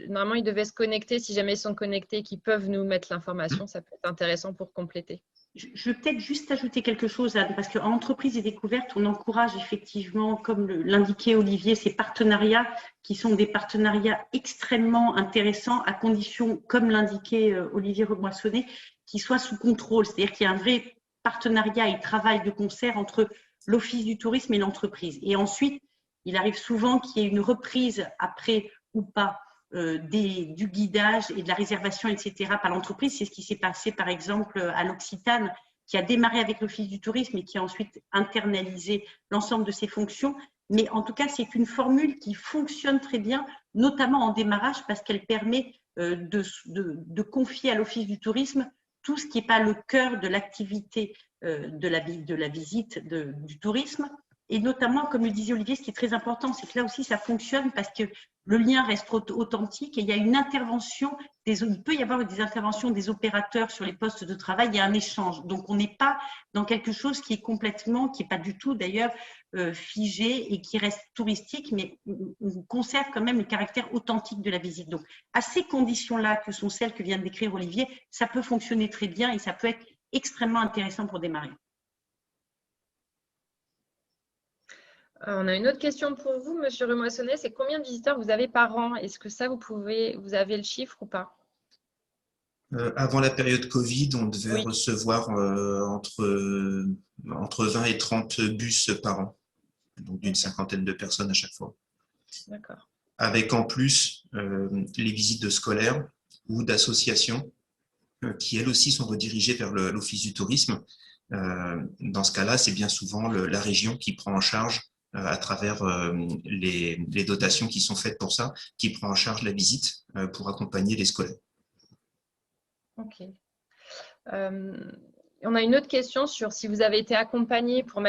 Normalement, ils devaient se connecter. Si jamais ils sont connectés, qu'ils peuvent nous mettre l'information, ça peut être intéressant pour compléter. Je vais peut-être juste ajouter quelque chose, Anne, parce qu'en entreprise et découverte, on encourage effectivement, comme l'indiquait Olivier, ces partenariats qui sont des partenariats extrêmement intéressants à condition, comme l'indiquait Olivier Remoissonnet, qu'ils soient sous contrôle. C'est-à-dire qu'il y a un vrai partenariat et travail de concert entre l'Office du tourisme et l'entreprise. Et ensuite, il arrive souvent qu'il y ait une reprise après ou pas du guidage et de la réservation, etc. par l'entreprise. C'est ce qui s'est passé, par exemple, à l'Occitane, qui a démarré avec l'Office du tourisme et qui a ensuite internalisé l'ensemble de ses fonctions. Mais en tout cas, c'est une formule qui fonctionne très bien, notamment en démarrage, parce qu'elle permet de confier à l'Office du tourisme tout ce qui n'est pas le cœur de l'activité de la visite du tourisme. Et notamment, comme le disait Olivier, ce qui est très important, c'est que là aussi, ça fonctionne parce que le lien reste authentique et il y a une intervention, il peut y avoir des interventions des opérateurs sur les postes de travail, il y a un échange. Donc, on n'est pas dans quelque chose qui est complètement, qui n'est pas du tout d'ailleurs figé et qui reste touristique, mais on conserve quand même le caractère authentique de la visite. Donc, à ces conditions-là, que sont celles que vient de décrire Olivier, ça peut fonctionner très bien et ça peut être extrêmement intéressant pour démarrer. On a une autre question pour vous, Monsieur Remoissonnet, c'est combien de visiteurs vous avez par an? Est-ce que ça, vous avez le chiffre ou pas? Avant la période Covid, on devait Oui. recevoir entre 20 et 30 bus par an, donc d'une cinquantaine de personnes à chaque fois. D'accord. Avec en plus les visites de scolaires ou d'associations qui, elles aussi, sont redirigées vers l'Office du tourisme. Dans ce cas-là, c'est bien souvent la région qui prend en charge à travers les dotations qui sont faites pour ça, qui prend en charge la visite pour accompagner les scolaires. Ok. On a une autre question sur si vous avez été accompagné pour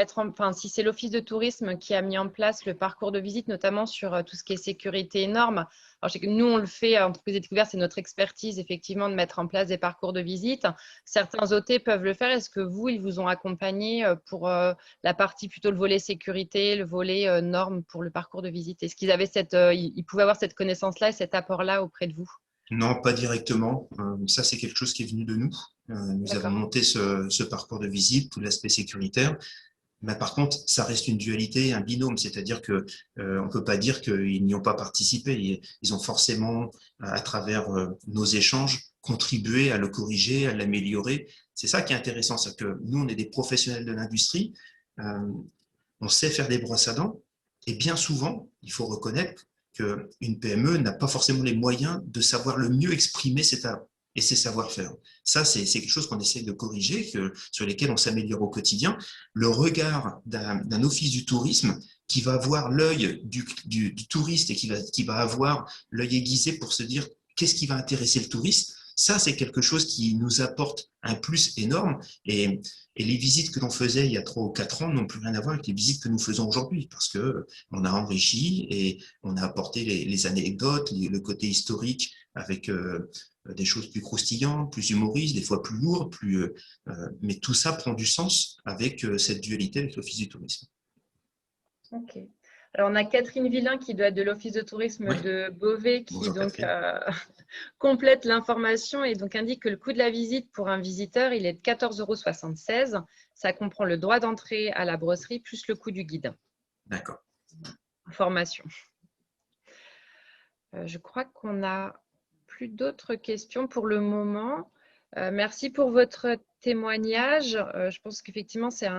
si c'est l'Office de tourisme qui a mis en place le parcours de visite, notamment sur tout ce qui est sécurité et normes. Alors, je sais que nous, on le fait à Entreprises et Découvertes, c'est notre expertise, effectivement, de mettre en place des parcours de visite. Certains OT peuvent le faire. Est-ce que vous, ils vous ont accompagné pour la partie plutôt le volet sécurité, le volet normes pour le parcours de visite? Est-ce qu'ils avaient ils pouvaient avoir cette connaissance-là et cet apport-là auprès de vous? Non, pas directement. Ça, c'est quelque chose qui est venu de nous. Nous avons monté ce parcours de visite, tout l'aspect sécuritaire. Mais par contre, ça reste une dualité, un binôme. C'est-à-dire qu'on ne peut pas dire qu'ils n'y ont pas participé. Ils ont forcément, à travers nos échanges, contribué à le corriger, à l'améliorer. C'est ça qui est intéressant. C'est que nous, on est des professionnels de l'industrie. On sait faire des brosses à dents. Et bien souvent, il faut reconnaître qu'une PME n'a pas forcément les moyens de savoir le mieux exprimer ses talents. et ses savoir-faire. Ça, c'est quelque chose qu'on essaie de corriger, sur lesquels on s'améliore au quotidien. Le regard d'un office du tourisme qui va avoir l'œil du touriste et qui va avoir l'œil aiguisé pour se dire qu'est-ce qui va intéresser le touriste. Ça, c'est quelque chose qui nous apporte un plus énorme. Et les visites que l'on faisait il y a 3 ou 4 ans n'ont plus rien à voir avec les visites que nous faisons aujourd'hui, parce qu'on a enrichi et on a apporté les anecdotes, le côté historique avec des choses plus croustillantes, plus humoristes, des fois plus lourdes, mais tout ça prend du sens avec cette dualité avec l'Office du tourisme. Ok. Alors, on a Catherine Villain qui doit être de l'Office de tourisme Oui. de Beauvais qui Bonjour, donc complète l'information et donc indique que le coût de la visite pour un visiteur, il est de 14,76 €. Ça comprend le droit d'entrée à la brosserie plus le coût du guide. D'accord. Information. Je crois qu'on n'a plus d'autres questions pour le moment. Merci pour votre témoignage. Je pense qu'effectivement, c'est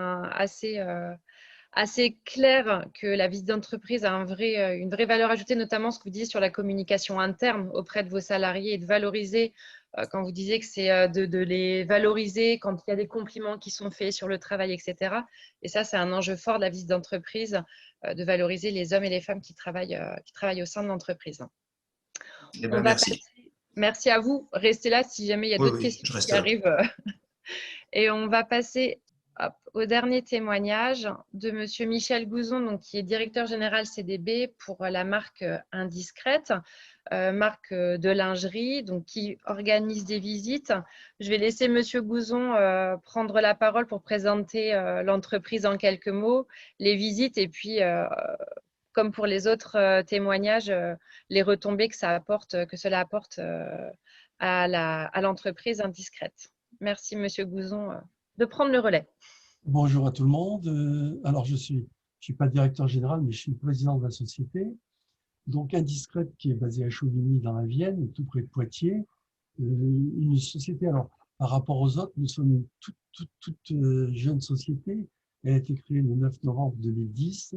assez clair que la visite d'entreprise a une vraie valeur ajoutée, notamment ce que vous disiez sur la communication interne auprès de vos salariés et de valoriser, quand vous disiez que c'est de les valoriser quand il y a des compliments qui sont faits sur le travail, etc. Et ça, c'est un enjeu fort de la visite d'entreprise, de valoriser les hommes et les femmes qui travaillent au sein de l'entreprise. Eh ben, merci. Merci à vous. Restez là si jamais il y a d'autres questions qui arrivent. Et on va passer au dernier témoignage de Monsieur Michel Gouzon, donc, qui est directeur général CDB pour la marque Indiscrète, marque de lingerie, donc, qui organise des visites. Je vais laisser Monsieur Gouzon prendre la parole pour présenter l'entreprise en quelques mots, les visites et puis, comme pour les autres témoignages, les retombées que cela apporte à l'entreprise Indiscrète. Merci Monsieur Gouzon de prendre le relais. Bonjour à tout le monde. Alors, je suis pas directeur général, mais je suis président de la société. Donc, Indiscrète, qui est basée à Chauvigny, dans la Vienne, tout près de Poitiers. Une société, alors, par rapport aux autres, nous sommes une toute jeune société. Elle a été créée le 9 novembre 2010.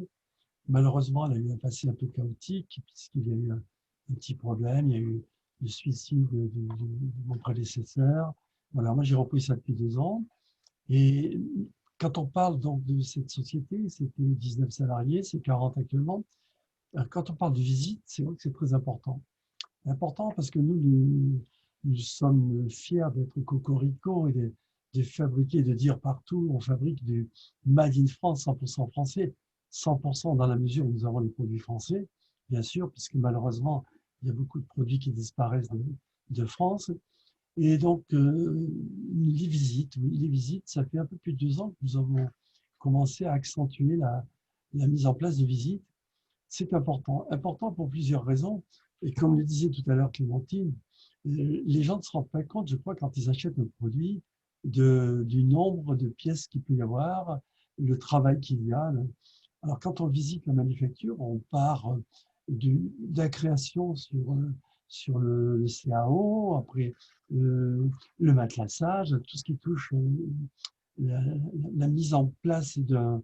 Malheureusement, elle a eu un passé un peu chaotique, puisqu'il y a eu un petit problème. Il y a eu le suicide de mon prédécesseur. Voilà, moi, j'ai repris ça depuis 2 ans. Et quand on parle donc de cette société, c'était 19 salariés, c'est 40 actuellement. Quand on parle de visite, c'est vrai que c'est très important. Important parce que nous sommes fiers d'être Cocorico et de fabriquer, de dire partout, on fabrique du Made in France, 100% français, 100% dans la mesure où nous avons les produits français, bien sûr, puisque malheureusement, il y a beaucoup de produits qui disparaissent de France. Et donc, les visites, ça fait un peu plus de 2 ans que nous avons commencé à accentuer la mise en place de visites. C'est important pour plusieurs raisons. Et comme le disait tout à l'heure Clémentine, les gens ne se rendent pas compte, je crois, quand ils achètent un produit, du nombre de pièces qu'il peut y avoir, le travail qu'il y a. Alors, quand on visite la manufacture, on part de la création sur le CAO, après le matelassage, tout ce qui touche la mise en place d'un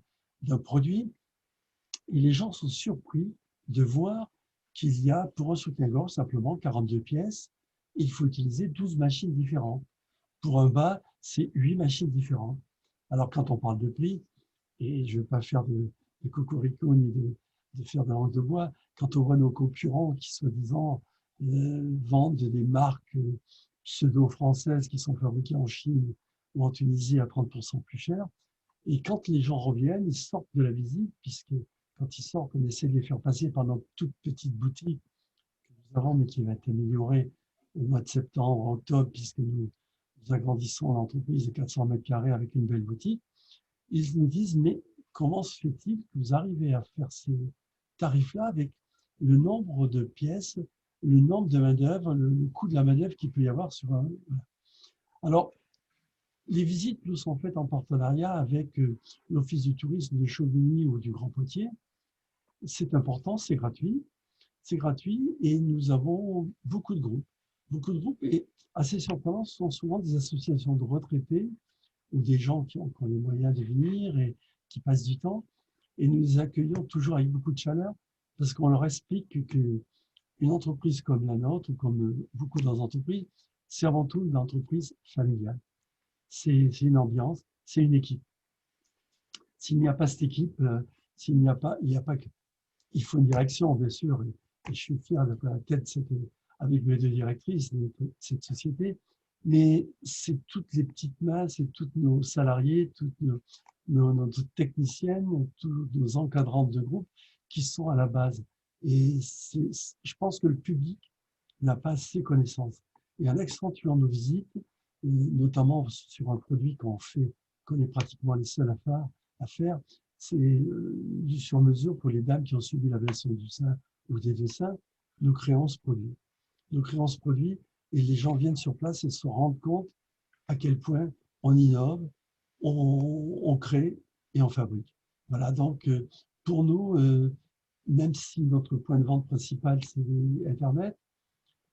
produit. Et les gens sont surpris de voir qu'il y a, pour un soutien-gorge, simplement 42 pièces. Il faut utiliser 12 machines différentes. Pour un bas, c'est 8 machines différentes. Alors, quand on parle de prix, et je ne vais pas faire de cocorico ni de faire de langue de bois, quand on voit nos concurrents qui, soi-disant, vendent des marques pseudo-françaises qui sont fabriquées en Chine ou en Tunisie à 30% plus cher. Et quand les gens reviennent, ils sortent de la visite, puisque quand ils sortent, on essaie de les faire passer par notre toute petite boutique que nous avons, mais qui va être améliorée au mois de septembre, octobre, puisque nous agrandissons l'entreprise de 400 mètres carrés avec une belle boutique. Ils nous disent, mais comment se fait-il que vous arrivez à faire ces tarifs-là avec le nombre de pièces, le nombre de main-d'œuvre, le coût de la main-d'œuvre qu'il peut y avoir sur un. Alors, les visites nous sont faites en partenariat avec l'Office du tourisme de Chauvigny ou du Grand Poitiers. C'est important, c'est gratuit. C'est gratuit et nous avons beaucoup de groupes. Beaucoup de groupes et assez surprenants, ce sont souvent des associations de retraités ou des gens qui ont les moyens de venir et qui passent du temps. Et nous les accueillons toujours avec beaucoup de chaleur parce qu'on leur explique qu'une entreprise comme la nôtre, ou comme beaucoup d'autres entreprises, c'est avant tout une entreprise familiale. C'est une ambiance, c'est une équipe. S'il n'y a pas cette équipe, il faut une direction, bien sûr. Et je suis fier d'être à la tête avec mes deux directrices de cette société. Mais c'est toutes les petites mains, c'est tous nos salariés, toutes nos techniciennes, tous nos encadrants de groupe qui sont à la base. Et je pense que le public n'a pas assez connaissance. Et en accentuant nos visites, notamment sur un produit qu'on est pratiquement les seuls à faire, c'est du sur-mesure pour les dames qui ont subi l'ablation du sein ou des deux seins. Nous créons ce produit. Et les gens viennent sur place et se rendent compte à quel point on innove, on crée et on fabrique. Voilà, donc pour nous, même si notre point de vente principal, c'est Internet,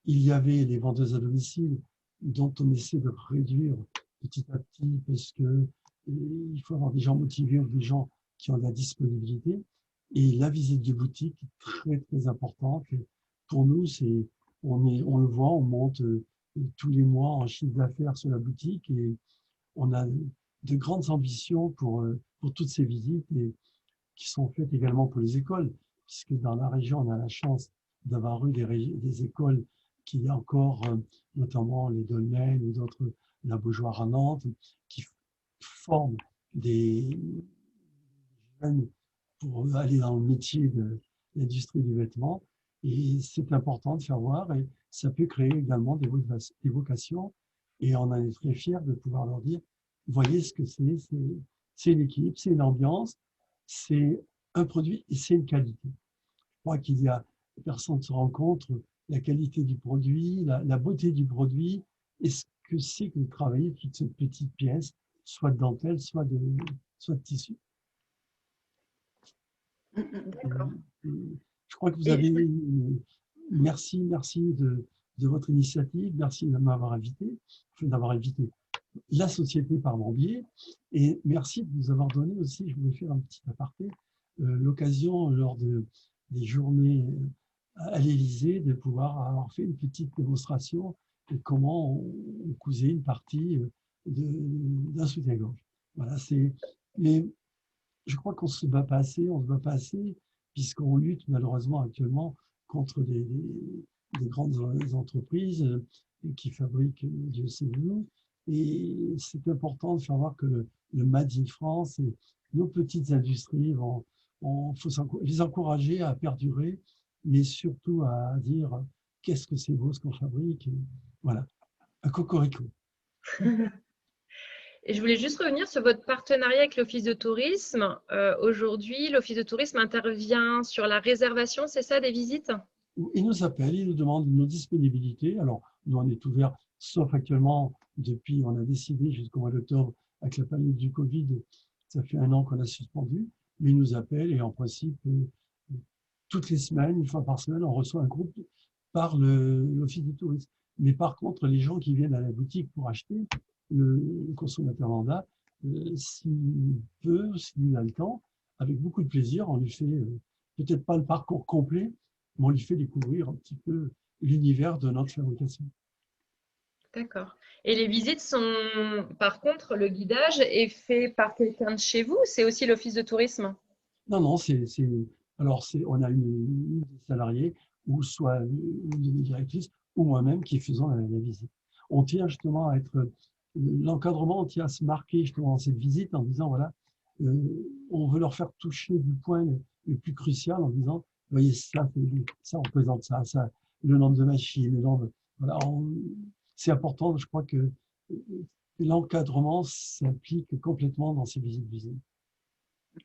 il y avait les vendeuses à domicile dont on essaie de réduire petit à petit parce que il faut avoir des gens motivés ou des gens qui ont de la disponibilité. Et la visite de boutique est très, très importante. Et pour nous, on le voit, on monte tous les mois en chiffre d'affaires sur la boutique et on a de grandes ambitions pour toutes ces visites et qui sont faites également pour les écoles, puisque dans la région, on a la chance d'avoir eu des écoles qui encore, notamment les Dolmens ou d'autres, la Beaujoire à Nantes, qui forment des jeunes pour aller dans le métier de l'industrie du vêtement. Et c'est important de faire voir et ça peut créer également des vocations. Et on en est très fiers de pouvoir leur dire, voyez ce que c'est une équipe, c'est une ambiance, c'est un produit et c'est une qualité. Je crois qu'il y a, personne ne se rend compte la qualité du produit, la beauté du produit et ce que c'est que de travailler toute cette petite pièce, soit de dentelle, soit de tissu. D'accord. Je crois que vous avez... Merci de votre initiative, merci de m'avoir invité, d'avoir invité la société par mon biais, et merci de nous avoir donné aussi, je voulais faire un petit aparté, l'occasion lors des journées à l'Élysée de pouvoir avoir fait une petite démonstration de comment on cousait une partie d'un soutien-gorge. Voilà, mais je crois qu'on ne se bat pas assez, puisqu'on lutte malheureusement actuellement contre des grandes entreprises qui fabriquent Dieu sait où. Et c'est important de faire voir que le Made in France et nos petites industries faut les encourager à perdurer, mais surtout à dire qu'est-ce que c'est beau ce qu'on fabrique. Et voilà, un cocorico. Et je voulais juste revenir sur votre partenariat avec l'Office de tourisme. Aujourd'hui, l'Office de tourisme intervient sur la réservation, c'est ça, des visites? Ils nous appellent, ils nous demandent nos disponibilités. Alors, nous, on est ouvert, sauf actuellement, depuis, on a décidé jusqu'au mois d'octobre, avec la période du Covid, ça fait 1 an qu'on a suspendu, mais ils nous appellent et en principe, toutes les semaines, 1 fois par semaine, on reçoit un groupe par l'Office du tourisme. Mais par contre, les gens qui viennent à la boutique pour acheter, le consommateur lambda, s'il peut, s'il a le temps, avec beaucoup de plaisir, on lui fait peut-être pas le parcours complet, mais on lui fait découvrir un petit peu l'univers de notre fabrication. D'accord. Et les visites sont, par contre, le guidage est fait par quelqu'un de chez vous? C'est aussi l'Office de tourisme? Non, on a une salariée, ou soit une directrice, ou moi-même qui faisons la visite. On tient justement à être... L'encadrement, on tient à se marquer justement dans cette visite en disant, voilà, on veut leur faire toucher du point le plus crucial en disant, voyez, ça représente ça, le nombre de machines, le nombre... Voilà, c'est important, je crois que l'encadrement s'applique complètement dans ces visites d'usine.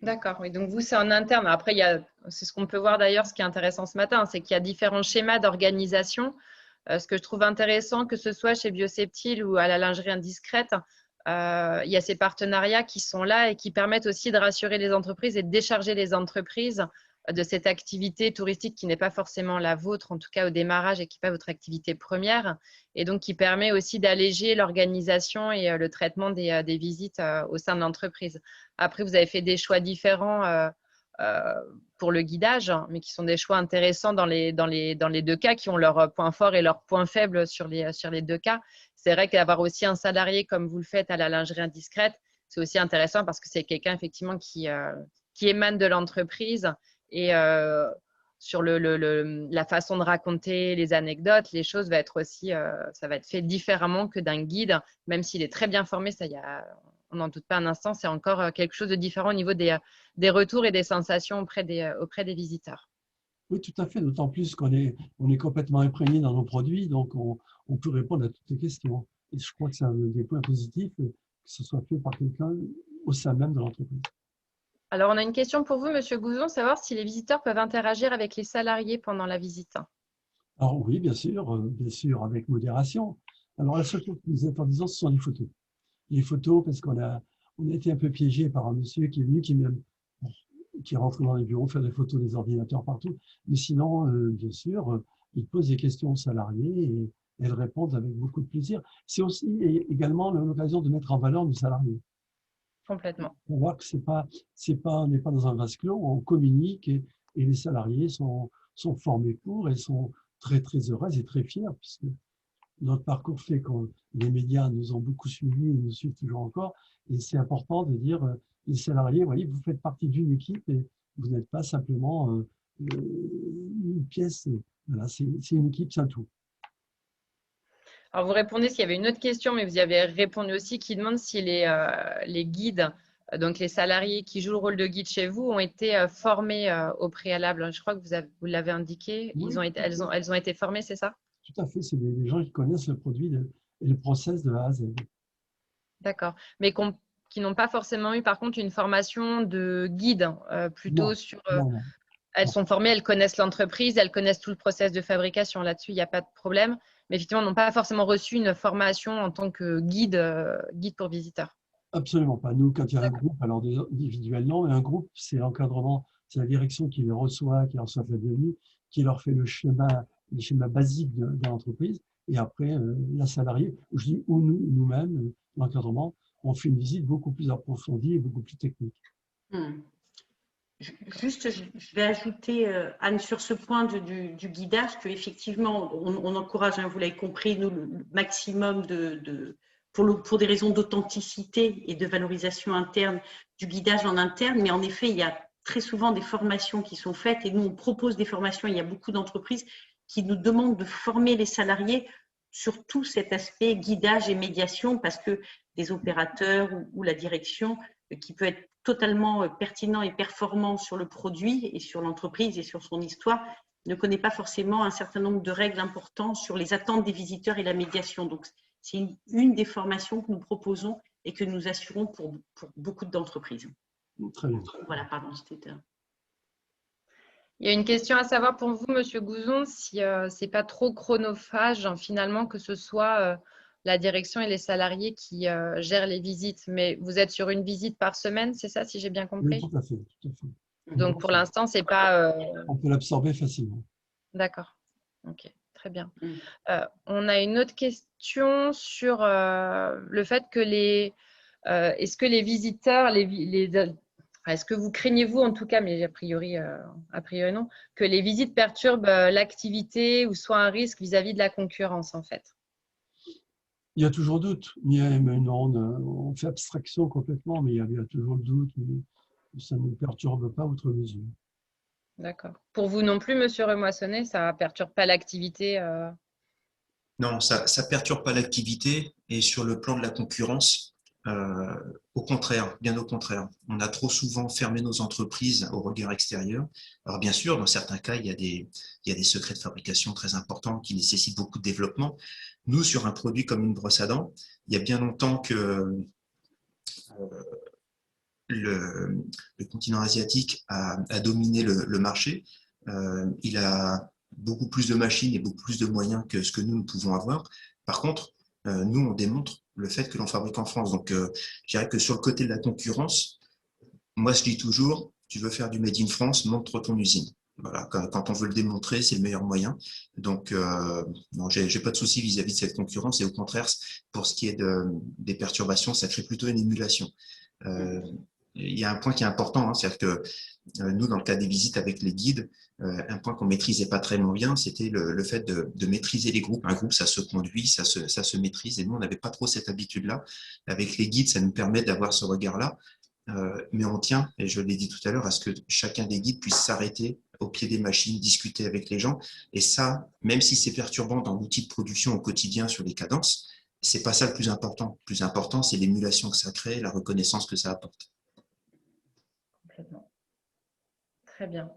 D'accord, oui. Donc vous, c'est en interne. Après, c'est ce qu'on peut voir d'ailleurs, ce qui est intéressant ce matin, c'est qu'il y a différents schémas d'organisation. Ce que je trouve intéressant, que ce soit chez Bioseptile ou à la lingerie indiscrète, il y a ces partenariats qui sont là et qui permettent aussi de rassurer les entreprises et de décharger les entreprises de cette activité touristique qui n'est pas forcément la vôtre, en tout cas au démarrage, et qui n'est pas votre activité première, et donc qui permet aussi d'alléger l'organisation et le traitement des visites au sein de l'entreprise. Après, vous avez fait des choix différents pour le guidage, mais qui sont des choix intéressants dans les deux cas, qui ont leurs points forts et leurs points faibles sur les deux cas. C'est vrai qu'avoir aussi un salarié comme vous le faites à la lingerie indiscrète, c'est aussi intéressant parce que c'est quelqu'un effectivement qui émane de l'entreprise et sur la façon de raconter les anecdotes, les choses va être aussi, ça va être fait différemment que d'un guide, même s'il est très bien formé, ça on n'en doute pas un instant, c'est encore quelque chose de différent au niveau des retours et des sensations auprès des visiteurs. Oui, tout à fait, d'autant plus qu'on est complètement imprégné dans nos produits, donc on peut répondre à toutes les questions. Et je crois que c'est un des points positifs, que ce soit fait par quelqu'un au sein même de l'entreprise. Alors, on a une question pour vous, Monsieur Gouzon, savoir si les visiteurs peuvent interagir avec les salariés pendant la visite. Alors oui, bien sûr, avec modération. Alors la seule chose que nous interdisons, ce sont les photos. Les photos, parce qu'on a été un peu piégé par un monsieur qui est venu, qui est rentré dans les bureaux, faire des photos des ordinateurs partout. Mais sinon, bien sûr, il pose des questions aux salariés et elles répondent avec beaucoup de plaisir. C'est aussi également l'occasion de mettre en valeur nos salariés. Complètement. On voit que on n'est pas dans un vase clos, on communique et les salariés sont formés pour et sont très, très heureux et très fiers, puisque notre parcours fait que les médias nous ont beaucoup suivis et nous suivent toujours encore. Et c'est important de dire, les salariés, voyez, vous faites partie d'une équipe et vous n'êtes pas simplement une pièce. Voilà, c'est une équipe, c'est un tout. Alors, vous répondez s'il y avait une autre question, mais vous y avez répondu aussi, qui demande si les guides, donc les salariés qui jouent le rôle de guide chez vous, ont été formés au préalable. Je crois que vous l'avez indiqué. Oui, elles ont été formées, c'est ça? Tout à fait. C'est des gens qui connaissent le produit et le process de A à Z. D'accord. Mais qui n'ont pas forcément eu, par contre, une formation de guide, plutôt Non, sur… non. Elles sont formées, elles connaissent l'entreprise, elles connaissent tout le process de fabrication. Là-dessus, il n'y a pas de problème. Mais effectivement, n'ont pas forcément reçu une formation en tant que guide pour visiteurs. Absolument pas. Nous, quand il y a un groupe, alors individuellement, mais un groupe, c'est l'encadrement, c'est la direction qui les reçoit, qui reçoit la bienvenue, qui leur fait les schémas basiques de l'entreprise. Et après, la salariée, ou nous-mêmes, l'encadrement, on fait une visite beaucoup plus approfondie et beaucoup plus technique. Juste, je vais ajouter, Anne, sur ce point du guidage, qu'effectivement, on encourage, hein, vous l'avez compris, nous, le maximum pour des raisons d'authenticité et de valorisation interne, du guidage en interne. Mais en effet, il y a très souvent des formations qui sont faites et nous, on propose des formations. Il y a beaucoup d'entreprises qui nous demandent de former les salariés sur tout cet aspect guidage et médiation, parce que des opérateurs ou la direction, qui peut être totalement pertinent et performant sur le produit et sur l'entreprise et sur son histoire, ne connaît pas forcément un certain nombre de règles importantes sur les attentes des visiteurs et la médiation. Donc, c'est une des formations que nous proposons et que nous assurons pour beaucoup d'entreprises. Très bien. Voilà, pardon, c'était… Il y a une question à savoir pour vous, Monsieur Gouzon, si ce n'est pas trop chronophage, finalement, que ce soit la direction et les salariés qui gèrent les visites. Mais vous êtes sur une visite par semaine, c'est ça, si j'ai bien compris? Oui, tout à fait. Donc, pour l'instant, ce n'est pas… On peut l'absorber facilement. D'accord. OK, très bien. On a une autre question sur le fait que est-ce que les visiteurs, est-ce que vous craignez-vous, en tout cas, mais a priori non, que les visites perturbent l'activité ou soient un risque vis-à-vis de la concurrence, en fait? Il y a toujours doute. On fait abstraction complètement, mais il y a toujours le doute. Mais ça ne nous perturbe pas outre mesure. D'accord. Pour vous non plus, Monsieur Remoissonnet, ça ne perturbe pas l'activité? Non, ça ne perturbe pas l'activité. Et sur le plan de la concurrence, au contraire, bien au contraire. On a trop souvent fermé nos entreprises au regard extérieur. Alors bien sûr, dans certains cas, il y a des secrets de fabrication très importants qui nécessitent beaucoup de développement. Nous, sur un produit comme une brosse à dents, il y a bien longtemps que le continent asiatique a dominé le marché. Il a beaucoup plus de machines et beaucoup plus de moyens que ce que nous pouvons avoir. Par contre, nous, on démontre le fait que l'on fabrique en France. Donc, je dirais que sur le côté de la concurrence, moi, je dis toujours, tu veux faire du Made in France, montre ton usine. Voilà, quand on veut le démontrer, c'est le meilleur moyen. Donc, non, j'ai pas de souci vis-à-vis de cette concurrence. Et au contraire, pour ce qui est des perturbations, ça crée plutôt une émulation. il y a un point qui est important, hein, c'est-à-dire que nous, dans le cas des visites avec les guides, un point qu'on maîtrisait pas très bien, c'était le fait de maîtriser les groupes. Un groupe, ça se conduit, ça se maîtrise, et nous, on n'avait pas trop cette habitude-là. Avec les guides, ça nous permet d'avoir ce regard-là, mais on tient, et je l'ai dit tout à l'heure, à ce que chacun des guides puisse s'arrêter au pied des machines, discuter avec les gens, et ça, même si c'est perturbant dans l'outil de production au quotidien sur les cadences, c'est pas ça le plus important. Le plus important, c'est l'émulation que ça crée, la reconnaissance que ça apporte. Complètement. Très bien.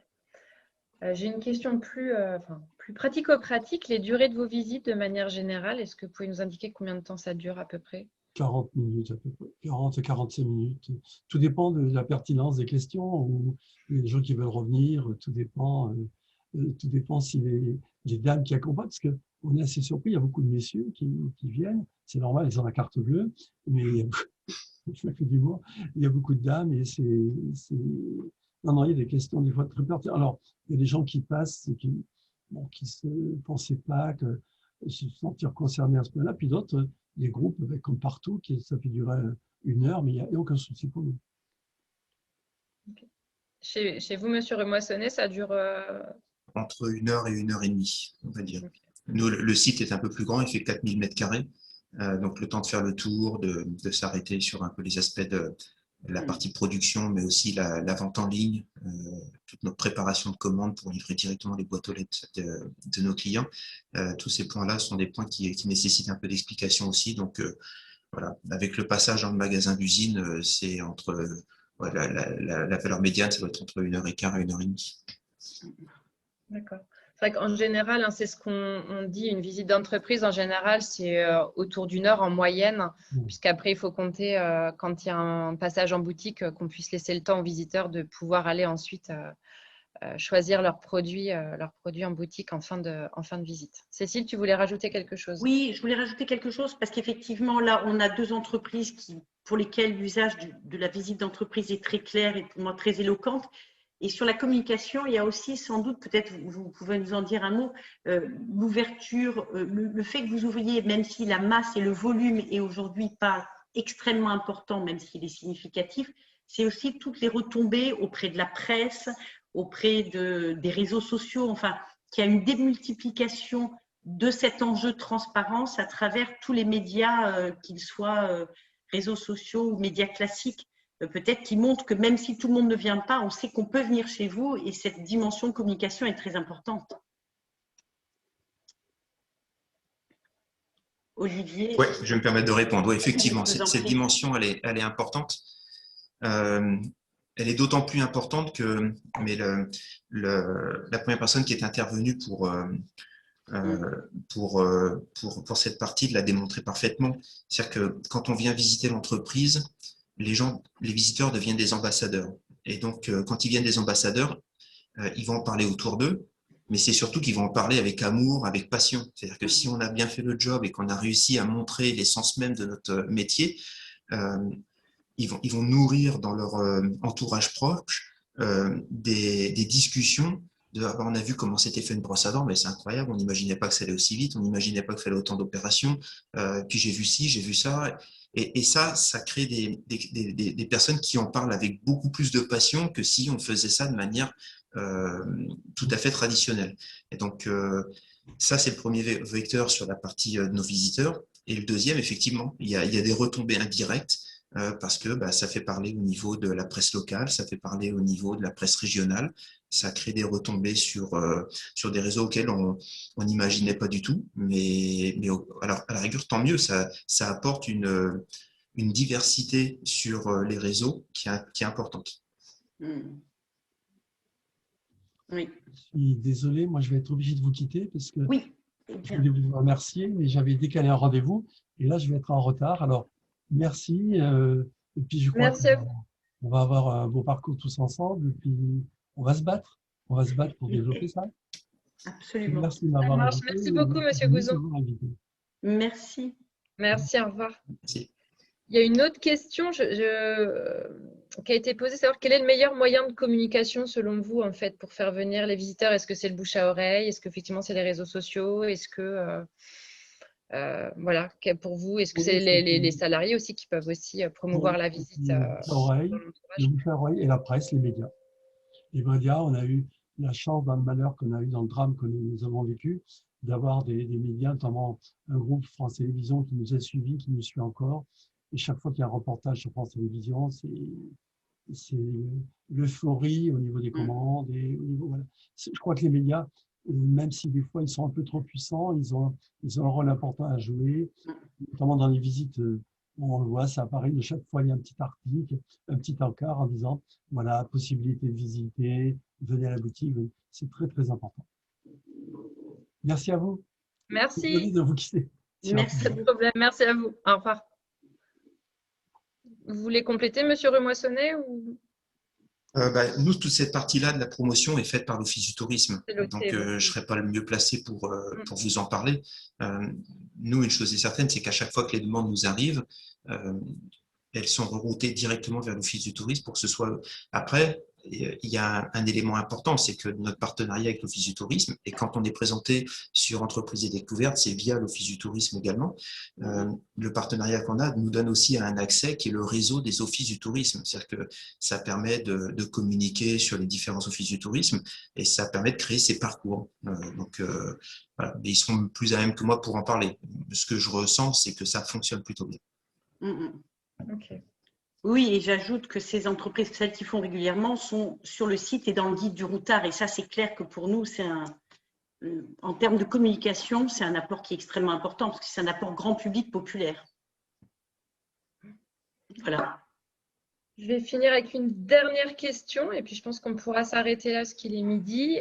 J'ai une question plus pratico-pratique. Les durées de vos visites de manière générale, est-ce que vous pouvez nous indiquer combien de temps ça dure à peu près? 40 minutes à peu près, 40 à 45 minutes. Tout dépend de la pertinence des questions ou les gens qui veulent revenir. Tout dépend si les dames qui accompagnent, parce qu'on est assez surpris, il y a beaucoup de messieurs qui viennent. C'est normal, ils ont la carte bleue, mais je me fais d'humour. Il y a beaucoup de dames et non, il y a des questions des fois très pertinentes. Alors, il y a des gens qui passent et qui ne pensaient pas se sentir concernés à ce point-là, puis d'autres, les groupes, comme partout, ça peut durer 1 heure, mais il n'y a aucun souci pour nous. Okay. Chez vous, monsieur Remoissonnet, ça dure Entre 1 heure et 1 heure et demie, on va dire. Okay. Nous, le site est un peu plus grand, il fait 4000 m², donc le temps de faire le tour, de s'arrêter sur un peu les aspects de la partie production, mais aussi la vente en ligne, toute notre préparation de commandes pour livrer directement les boîtes aux lettres de nos clients. Tous ces points-là sont des points qui nécessitent un peu d'explication aussi. Donc, voilà, avec le passage dans le magasin d'usine, c'est entre la valeur médiane, ça doit être entre 1h15 et 1h30. D'accord. C'est vrai qu'en général, c'est ce qu'on dit, une visite d'entreprise, en général, c'est autour d'1 heure en moyenne, puisqu'après, il faut compter, quand il y a un passage en boutique, qu'on puisse laisser le temps aux visiteurs de pouvoir aller ensuite choisir leurs produits en boutique en fin de visite. Cécile, tu voulais rajouter quelque chose? Oui, je voulais rajouter quelque chose parce qu'effectivement, là, on a 2 entreprises pour lesquelles l'usage de la visite d'entreprise est très clair et pour moi très éloquente. Et sur la communication, il y a aussi sans doute, peut-être vous pouvez nous en dire un mot, l'ouverture, le fait que vous ouvriez, même si la masse et le volume est aujourd'hui pas extrêmement important, même s'il est significatif, c'est aussi toutes les retombées auprès de la presse, auprès des réseaux sociaux, enfin, qu'il y a une démultiplication de cet enjeu de transparence à travers tous les médias, qu'ils soient réseaux sociaux ou médias classiques. Peut-être qui montre que même si tout le monde ne vient pas, on sait qu'on peut venir chez vous et cette dimension de communication est très importante. Olivier? Oui, je vais me permettre de répondre. Oui, effectivement, cette dimension, elle est importante. Elle est d'autant plus importante que la première personne qui est intervenue pour cette partie l'a démontré parfaitement. C'est-à-dire que quand on vient visiter l'entreprise, les visiteurs deviennent des ambassadeurs. Et donc, quand ils viennent des ambassadeurs, ils vont en parler autour d'eux, mais c'est surtout qu'ils vont en parler avec amour, avec passion. C'est-à-dire que si on a bien fait le job et qu'on a réussi à montrer l'essence même de notre métier, ils vont nourrir dans leur entourage proche des discussions on a vu comment s'était fait une brosse à dents, mais c'est incroyable, on n'imaginait pas que ça allait aussi vite, on n'imaginait pas qu'il fallait autant d'opérations, puis j'ai vu ci, j'ai vu ça, et ça crée des personnes qui en parlent avec beaucoup plus de passion que si on faisait ça de manière tout à fait traditionnelle. Et donc, ça, c'est le premier vecteur sur la partie de nos visiteurs. Et le deuxième, effectivement, il y a des retombées indirectes, parce que ça fait parler au niveau de la presse locale, ça fait parler au niveau de la presse régionale, ça crée des retombées sur des réseaux auxquels on n'imaginait pas du tout, mais alors, à la rigueur, tant mieux, ça apporte une diversité sur les réseaux qui est importante. Oui. Je suis désolé, moi je vais être obligé de vous quitter parce que oui. Je voulais vous remercier, mais j'avais décalé un rendez-vous et là je vais être en retard. Alors merci. Et puis je crois qu'on va avoir un beau parcours tous ensemble. Et puis on va se battre. On va se battre pour développer ça. Absolument. Merci de m'avoir invité. Merci beaucoup, monsieur Gouzon. Merci. Merci, au revoir. Merci. Il y a une autre question qui a été posée, savoir quel est le meilleur moyen de communication selon vous en fait pour faire venir les visiteurs? Est-ce que c'est le bouche à oreille? Est-ce qu'effectivement c'est les réseaux sociaux? Est-ce que Voilà, pour vous, est-ce que c'est les salariés aussi qui peuvent aussi promouvoir la visite dans le bouche à oreille et la presse, les médias. Les médias, on a eu la chance dans le malheur qu'on a eu dans le drame que nous avons vécu, d'avoir des médias, notamment un groupe France Télévisions qui nous a suivis, qui nous suit encore. Et chaque fois qu'il y a un reportage sur France Télévisions, c'est l'euphorie au niveau des commandes. Et au niveau, voilà. Je crois que les médias, même si des fois ils sont un peu trop puissants, ils ont un rôle important à jouer, notamment dans les visites. On le voit, ça apparaît de chaque fois, il y a un petit article, un petit encart en disant, voilà, possibilité de visiter, venez à la boutique. C'est très, très important. Merci à vous. Merci. Désolé de vous quitter. Merci. Pas de problème. Merci à vous. Au revoir. Vous voulez compléter, Monsieur Remoissonnet ou... Nous, toute cette partie-là de la promotion est faite par l'Office du tourisme. Donc, je ne serais pas le mieux placé pour vous en parler. Nous, une chose est certaine, c'est qu'à chaque fois que les demandes nous arrivent, elles sont reroutées directement vers l'Office du tourisme pour que ce soit… Après, il y a un élément important, c'est que notre partenariat avec l'Office du tourisme, et quand on est présenté sur Entreprises et Découvertes, c'est via l'Office du tourisme également. Le partenariat qu'on a nous donne aussi un accès qui est le réseau des offices du tourisme. C'est-à-dire que ça permet de communiquer sur les différents offices du tourisme et ça permet de créer ces parcours. Voilà. Mais ils seront plus à même que moi pour en parler. Ce que je ressens, c'est que ça fonctionne plutôt bien. Ok. Oui, et j'ajoute que ces entreprises, celles qui font régulièrement, sont sur le site et dans le guide du routard. Et ça, c'est clair que pour nous, en termes de communication, c'est un apport qui est extrêmement important parce que c'est un apport grand public populaire. Voilà. Je vais finir avec une dernière question et puis je pense qu'on pourra s'arrêter là parce qu'il est midi.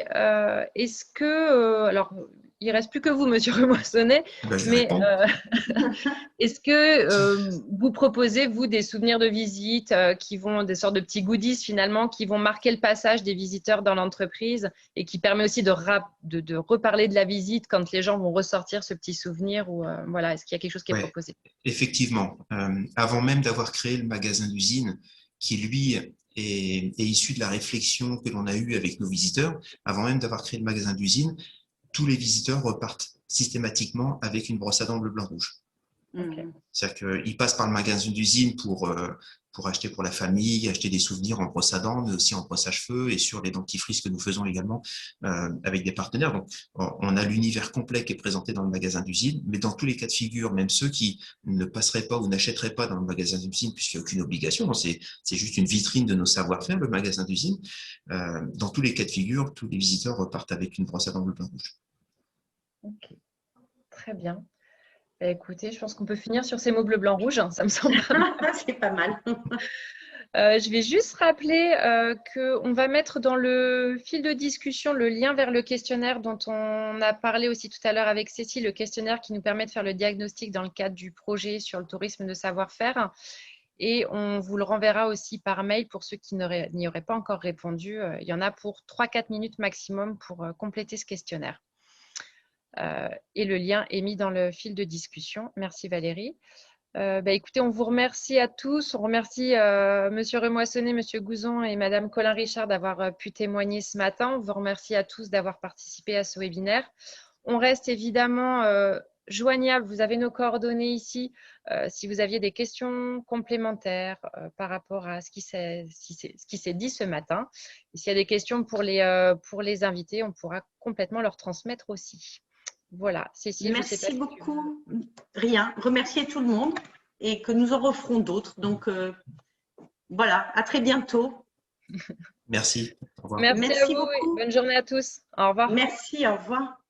Est-ce que, alors, il ne reste plus que vous, Monsieur Remoissonnet, mais est-ce que vous proposez, vous, des souvenirs de visite qui vont, des sortes de petits goodies finalement, qui vont marquer le passage des visiteurs dans l'entreprise et qui permet aussi de reparler de la visite quand les gens vont ressortir ce petit souvenir ou voilà, est-ce qu'il y a quelque chose qui est proposé? Effectivement, avant même d'avoir créé le magasin d'usine, qui lui est issu de la réflexion que l'on a eue avec nos visiteurs, avant même d'avoir créé le magasin d'usine, tous les visiteurs repartent systématiquement avec une brosse à dents bleu, blanc, rouge. Okay. C'est-à-dire qu'ils passent par le magasin d'usine pour acheter pour la famille, acheter des souvenirs en brosse à dents, mais aussi en brosse à cheveux et sur les dentifrices que nous faisons également avec des partenaires. Donc, on a l'univers complet qui est présenté dans le magasin d'usine, mais dans tous les cas de figure, même ceux qui ne passeraient pas ou n'achèteraient pas dans le magasin d'usine, puisqu'il n'y a aucune obligation, c'est juste une vitrine de nos savoir-faire, le magasin d'usine. Dans tous les cas de figure, tous les visiteurs repartent avec une brosse à dents bleu, blanc, rouge. Ok, très bien. Écoutez, je pense qu'on peut finir sur ces mots bleu, blanc, rouge. Ça me semble pas mal. C'est pas mal. Je vais juste rappeler qu'on va mettre dans le fil de discussion le lien vers le questionnaire dont on a parlé aussi tout à l'heure avec Cécile, le questionnaire qui nous permet de faire le diagnostic dans le cadre du projet sur le tourisme de savoir-faire. Et on vous le renverra aussi par mail pour ceux qui n'y auraient pas encore répondu. Il y en a pour 3-4 minutes maximum pour compléter ce questionnaire. Et le lien est mis dans le fil de discussion. Merci Valérie. Écoutez, on vous remercie à tous. On remercie Monsieur Remoissonnet, Monsieur Gouzon et Madame Colin-Richard d'avoir pu témoigner ce matin. On vous remercie à tous d'avoir participé à ce webinaire. On reste évidemment joignable. Vous avez nos coordonnées ici. Si vous aviez des questions complémentaires par rapport à ce qui s'est dit ce matin. Et s'il y a des questions pour les invités, on pourra complètement leur transmettre aussi. Voilà, Cécile. Merci beaucoup. Rien. Remercier tout le monde et que nous en referons d'autres. Donc, voilà, à très bientôt. Merci. Au revoir. Merci à vous beaucoup. Et bonne journée à tous. Au revoir. Merci, au revoir.